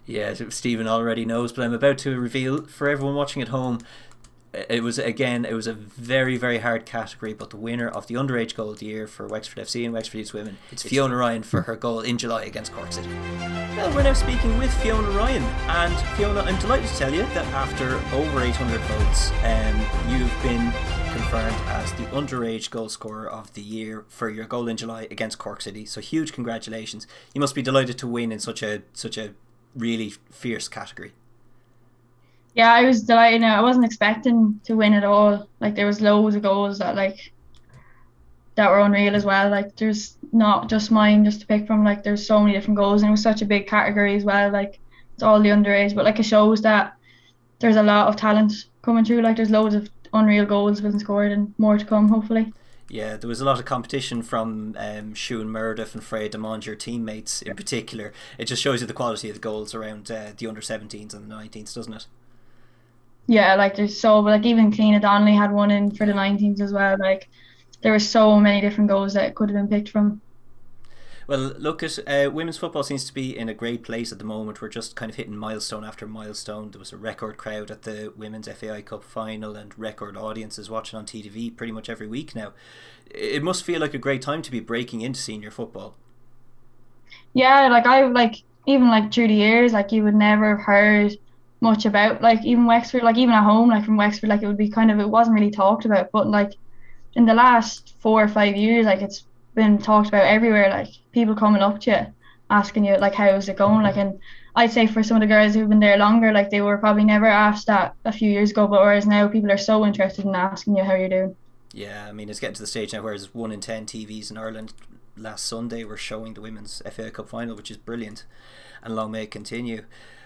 Yeah, Stephen already knows, but I'm about to reveal for everyone watching at home. It was a very hard category, but the winner of the Underage Goal of the Year for Wexford FC and Wexford Youth Women, it's Fiona Ryan for her goal in July against Cork City. Well, we're now speaking with Fiona Ryan, and Fiona, I'm delighted to tell you that after over 800 votes, you've been confirmed as the Underage Goal Scorer of the Year for your goal in July against Cork City. So huge congratulations! You must be delighted to win in such a really fierce category. Yeah, I was delighted. Now I wasn't expecting to win at all. Like, there was loads of goals that were unreal as well. Like, there's not just mine just to pick from. Like there's so many different goals, and it was such a big category as well. Like it's all the underage, but like it shows that there's a lot of talent coming through. Like there's loads of unreal goals being scored and more to come, hopefully. Yeah, there was a lot of competition from Siún Murdoch and Freya DeMond, your teammates in particular. It just shows you the quality of the goals around the under-17s and the 19s, doesn't it? Yeah, like there's so, like even Cleena Donnelly had one in for the 19s as well. Like there were so many different goals that could have been picked from. Well, look, at women's football seems to be in a great place at the moment. We're just kind of hitting milestone after milestone. There was a record crowd at the Women's FAI Cup final and record audiences watching on TTV pretty much every week now. It must feel like a great time to be breaking into senior football. Yeah, like even like through the years, like you would never have heard much about like even Wexford, like even at home, like from Wexford, like it would be kind of, it wasn't really talked about, but like in the last 4 or 5 years, like it's been talked about everywhere, like people coming up to you asking you like how's it going, like, and I'd say for some of the girls who've been there longer, like they were probably never asked that a few years ago, but whereas now people are so interested in asking you how you're doing. Yeah, I mean it's getting to the stage now whereas 1 in 10 TVs in Ireland last Sunday were showing the Women's FA Cup final, which is brilliant, and long may it continue.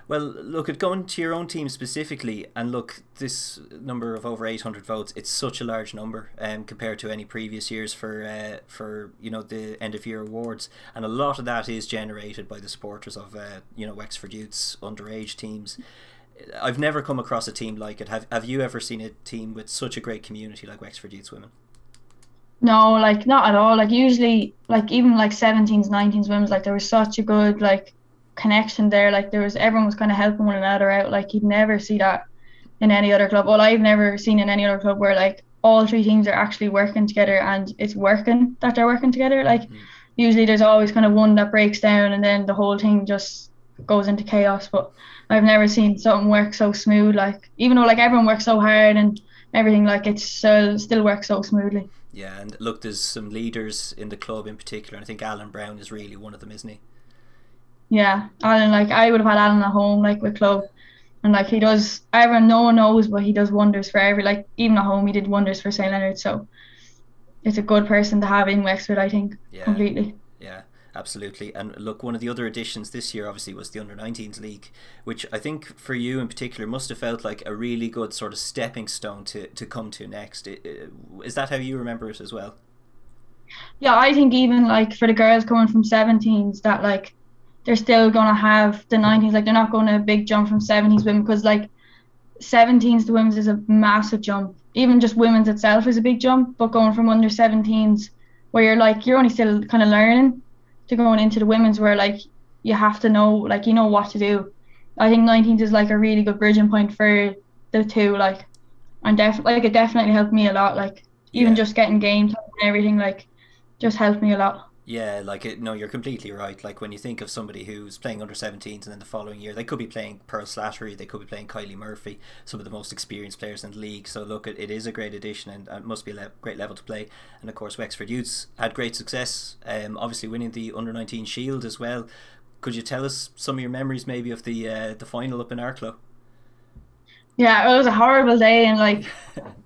Well, look, at going to your own team specifically, and look, this number of over 800 votes, it's such a large number compared to any previous years for you know, the end of year awards, and a lot of that is generated by the supporters of you know, Wexford Youth's underage teams. I've never come across a team like it. Have you ever seen a team with such a great community like Wexford Youth's women? No, like not at all. Like usually, like even like 17s, 19s women's, like there was such a good like connection there. Like there was, everyone was kind of helping one another out. Like you'd never see that in any other club. Well, I've never seen in any other club where like all 3 teams are actually working together and it's working that they're working together. Like usually there's always kind of one that breaks down and then the whole thing just goes into chaos. But I've never seen something work so smooth. Like even though like everyone works so hard and everything, like it's still works so smoothly. Yeah, and look, there's some leaders in the club in particular, and I think Alan Brown is really one of them, isn't he? Yeah, Alan, like I would have had Alan at home, like with club, and like he does, everyone, no one knows, but he does wonders for like even at home he did wonders for St Leonard, so it's a good person to have in Wexford, I think. Yeah, completely. Yeah, absolutely. And look, one of the other additions this year obviously was the Under-19s League, which I think for you in particular must have felt like a really good sort of stepping stone to come to next. Is that how you remember it as well? Yeah, I think even like for the girls coming from 17s, that like they're still going to have the 19s, like they're not going to big jump from 17s women, because like 17s to women's is a massive jump. Even just women's itself is a big jump, but going from under 17s where you're only still kind of learning to going into the women's where like you have to know, like you know what to do. I think 19s is like a really good bridging point for the two, like, and like it definitely helped me a lot, like even just getting game time and everything, like just helped me a lot. Yeah, like no, you're completely right. Like when you think of somebody who's playing under 17s and then the following year they could be playing Pearl Slattery, they could be playing Kylie Murphy, some of the most experienced players in the league. So look, it is a great addition and it must be a great level to play. And of course Wexford Youths had great success, obviously winning the Under-19 Shield as well. Could you tell us some of your memories maybe of the final up in Arklow? Yeah, it was a horrible day, and like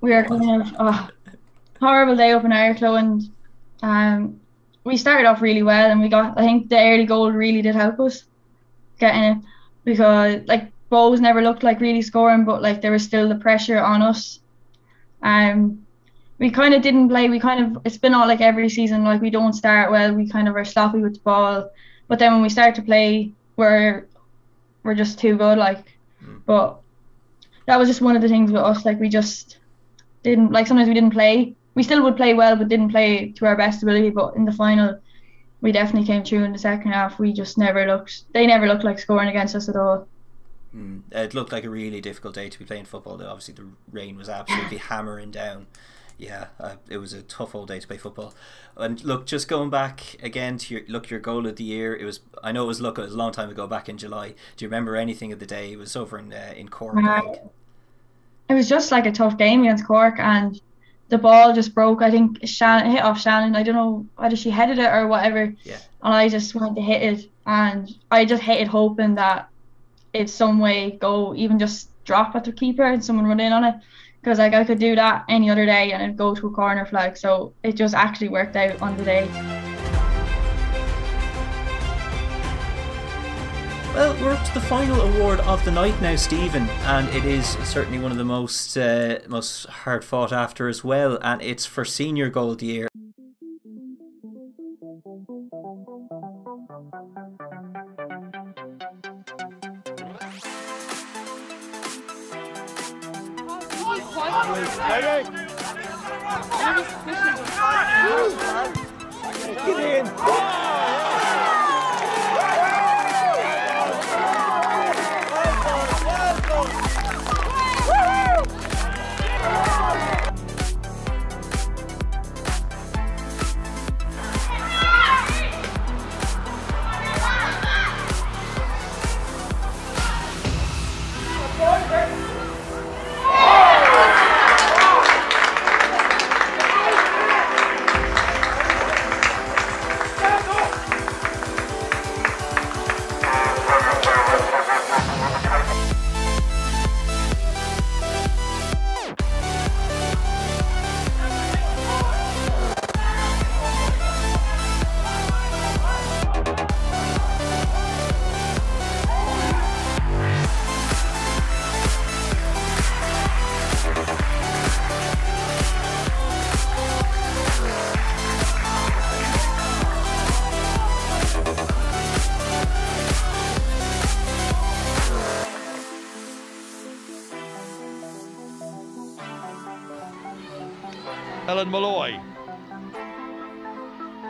we were kind of horrible day up in Arklow, and we started off really well, and we got, I think the early goal really did help us getting it, because like Bows never looked like really scoring, but like there was still the pressure on us. We kind of didn't play, it's been all like every season, like we don't start well, we kind of are sloppy with the ball, but then when we start to play we're just too good, like. But that was just one of the things with us, like we just didn't, like sometimes we didn't play. We still would play well, but didn't play to our best ability. But in the final, we definitely came through in the second half. We just they never looked like scoring against us at all. It looked like a really difficult day to be playing football. Obviously, the rain was absolutely hammering down. Yeah, it was a tough old day to play football. And look, just going back again to your goal of the year. I know it was a long time ago, back in July. Do you remember anything of the day? It was over in Cork, I think. It was just like a tough game against Cork, and the ball just broke. I think Shannon hit off Shannon. I don't know whether she headed it or whatever. Yeah. And I just went to hit it, and I just hit it hoping that it's some way go, even just drop at the keeper and someone run in on it. Because like I could do that any other day and it'd go to a corner flag. So it just actually worked out on the day. Well, we're up to the final award of the night now, Stephen, and it is certainly one of the most hard fought after as well, and it's for Senior Goal of the Year. Get in! Ellen Malloy.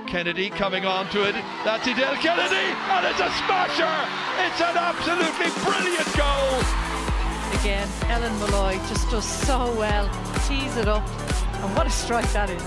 Kennedy coming on to it. That's Edel Kennedy, and it's a smasher! It's an absolutely brilliant goal! Again, Ellen Malloy just does so well. Tees it up, and what a strike that is.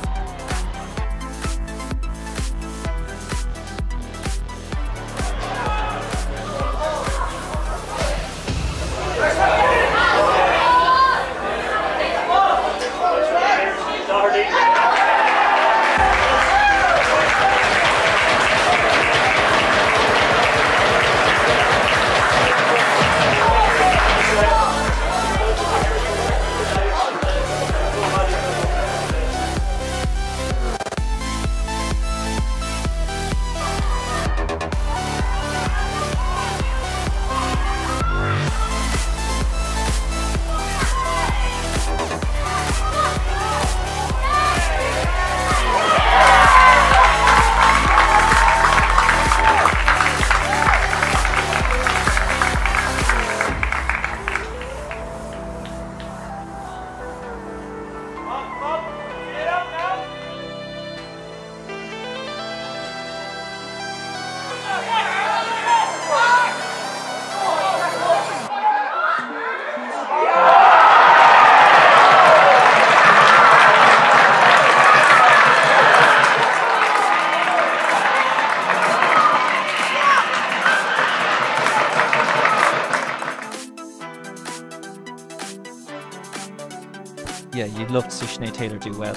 Yeah, you'd love to see Sinead Taylor do well.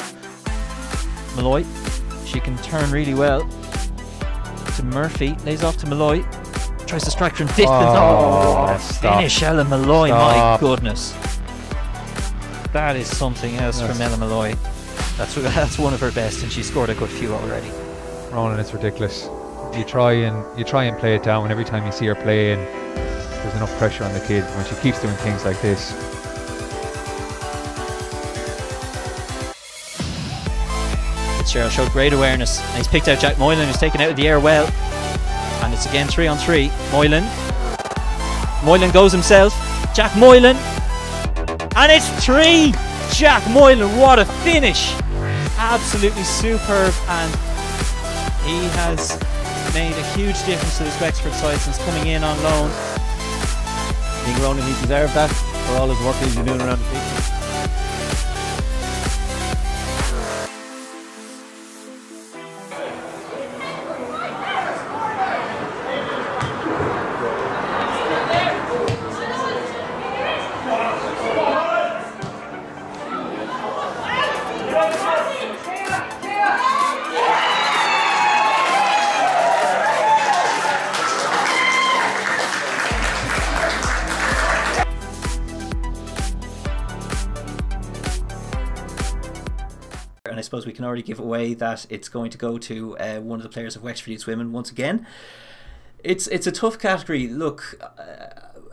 Malloy, she can turn really well. To Murphy, lays off to Malloy. Tries to strike from distance. Oh, finish Ellen Malloy, my goodness. That is something else from Ellen Malloy. That's one of her best, and she scored a good few already. Ronan, it's ridiculous. You try and play it down, and every time you see her playing, there's enough pressure on the kid when she keeps doing things like this. Cheryl showed great awareness, and he's picked out Jack Moylan, who's taken out of the air well, and it's again 3-on-3. Moylan goes himself. Jack Moylan, and it's 3. Jack Moylan, what a finish! Absolutely superb, and he has made a huge difference to this Wexford side since coming in on loan. I think Ronan, he deserved that for all his work he's been doing around the pitch. And I suppose we can already give away that it's going to go to one of the players of Wexford Youth Women once again. It's a tough category. Look,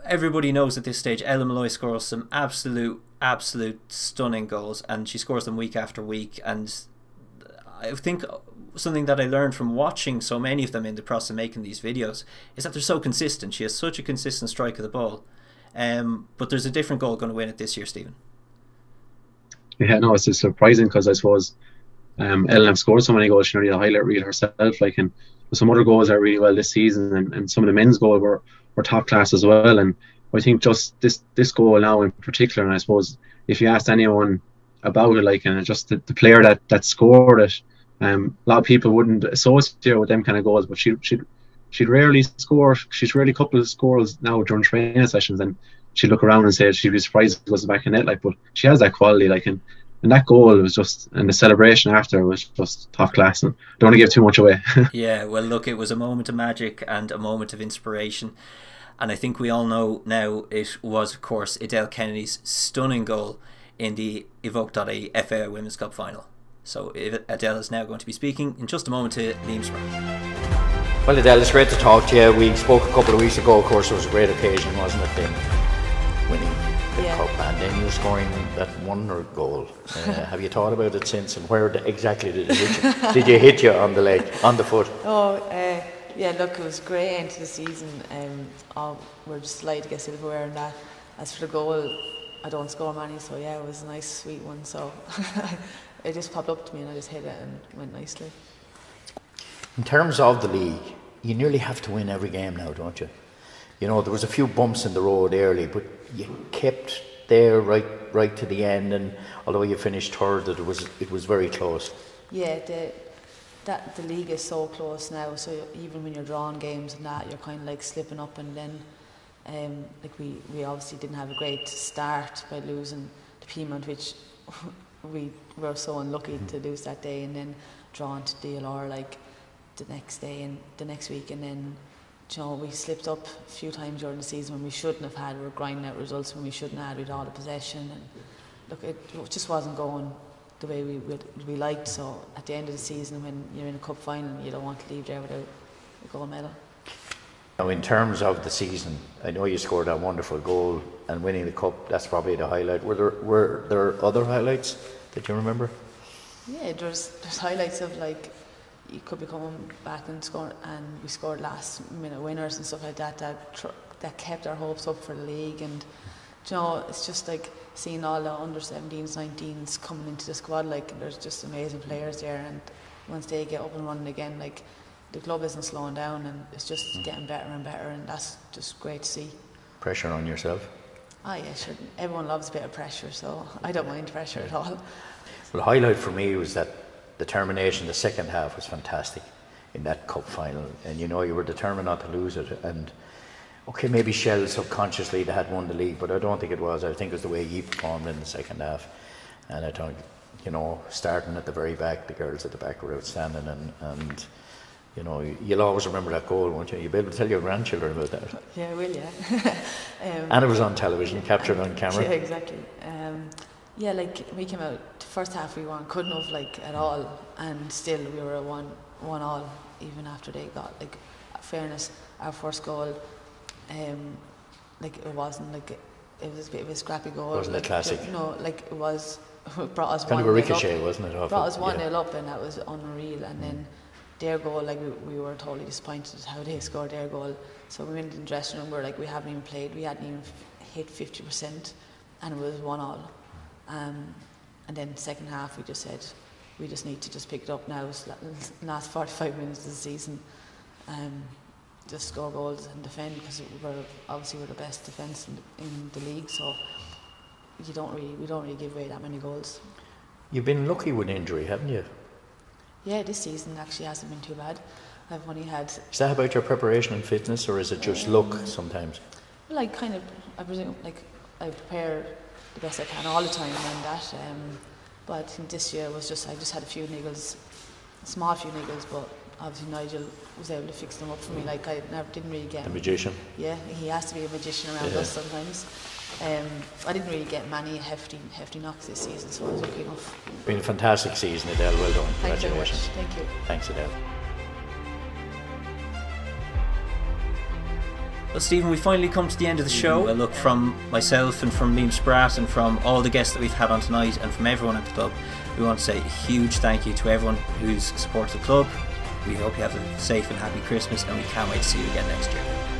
everybody knows at this stage Ellen Molloy scores some absolute stunning goals, and she scores them week after week. And I think something that I learned from watching so many of them in the process of making these videos is that they're so consistent. She has such a consistent strike of the ball. But there's a different goal going to win it this year, Stephen. Yeah, no, it's just surprising because I suppose Ellen have scored so many goals. She nearly a highlight reel herself. Like, and some other goals are really well this season, and some of the men's goals were top class as well. And I think just this goal now in particular, and I suppose if you asked anyone about it, like, and just the player that scored it, a lot of people wouldn't associate with them kind of goals, but she'd rarely score. She's rarely couple of scores now during training sessions, and she'd look around and say she'd be surprised if it goes back in net. Like, but she has that quality, like, and that goal was just, and the celebration after was just top class. And don't want to give too much away. Yeah, well, look, it was a moment of magic and a moment of inspiration, and I think we all know now it was, of course, Adele Kennedy's stunning goal in the Evoke.ie FA Women's Cup final. So Adele is now going to be speaking in just a moment to Liam Spratt. Well, Adele, it's great to talk to you. We spoke a couple of weeks ago. Of course, it was a great occasion, wasn't it? Then winning the cup, and then you're scoring that wonder goal. Have you thought about it since, and where exactly did it hit you? Did you hit you on the leg, on the foot? Yeah, look, it was great end to the season. We're just delighted to get silverware and that. As for the goal, I don't score many, so yeah, it was a nice, sweet one. So it just popped up to me and I just hit it and went nicely. In terms of the league, you nearly have to win every game now, don't you? You know, there was a few bumps in the road early, but you kept there right to the end, and although you finished third, it was very close. Yeah, the league is so close now, so even when you're drawing games and that, you're kind of like slipping up, and then like we obviously didn't have a great start by losing to Piedmont, which we were so unlucky to lose that day, and then drawing to DLR like the next day and the next week, and then, you know, we slipped up a few times during the season when we shouldn't have had. We were grinding out results when we shouldn't have had. We had all the possession, and look, it just wasn't going the way we liked. So at the end of the season, when you're in a cup final, you don't want to leave there without a gold medal. Now, in terms of the season, I know you scored that wonderful goal and winning the cup. That's probably the highlight. Were there other highlights that you remember? Yeah, there's highlights of, like, you could be coming back and scoring, and we scored last minute winners and stuff like that. That kept our hopes up for the league, and, you know, it's just like seeing all the under 17s, 19s coming into the squad. Like, there's just amazing players there, and once they get up and running again, like, the club isn't slowing down, and it's just getting better and better, and that's just great to see. Pressure on yourself? Ah, yeah, sure. Everyone loves a bit of pressure, so I don't mind pressure at all. Well, the highlight for me was that determination. The second half was fantastic in that cup final, and you know, you were determined not to lose it. And okay, maybe Shell subconsciously they had won the league, but I don't think it was. I think it was the way you performed in the second half, and I thought, you know, starting at the very back, the girls at the back were outstanding, and you know, you'll always remember that goal, won't you? You'll be able to tell your grandchildren about that. Yeah, I will, yeah. And it was on television, captured on camera. Yeah, exactly. Yeah, like, we came out, the first half we weren't good enough, like, at all, and still we were a one all, even after they got, like, fairness, our first goal, like, it wasn't, like, it was a bit of a scrappy goal. Wasn't like, a classic? No, like, it was, it brought us 1-0 kind of a ricochet, wasn't it? Brought us 1-0 up, and that was unreal, and then their goal, like, we were totally disappointed at how they scored their goal. So we went in the dressing room, we were like, we haven't even played, we hadn't even hit 50%, and it was 1-1. And then second half, we just said, we just need to just pick it up now. It's last 45 minutes of the season, just score goals and defend, because we're the best defence in the league. So we don't really give away that many goals. You've been lucky with injury, haven't you? Yeah, this season actually hasn't been too bad. I've only had. Is that about your preparation and fitness, or is it just luck sometimes? Well, I presume, like, I prepare the best I can all the time and that. But I think this year was just, I just had a few niggles, small few niggles, but obviously Nigel was able to fix them up for me. Like, I didn't really get. The magician. Yeah, he has to be a magician around us sometimes. I didn't really get many hefty knocks this season, so I was lucky enough. Been a fantastic season, Adele. Well done. Thanks Congratulations. very much. Thank you. Thanks, Adele. Well, Stephen, we finally come to the end of the show. Well, look, from myself and from Liam Spratt and from all the guests that we've had on tonight and from everyone at the club, we want to say a huge thank you to everyone who's supported the club. We hope you have a safe and happy Christmas, and we can't wait to see you again next year.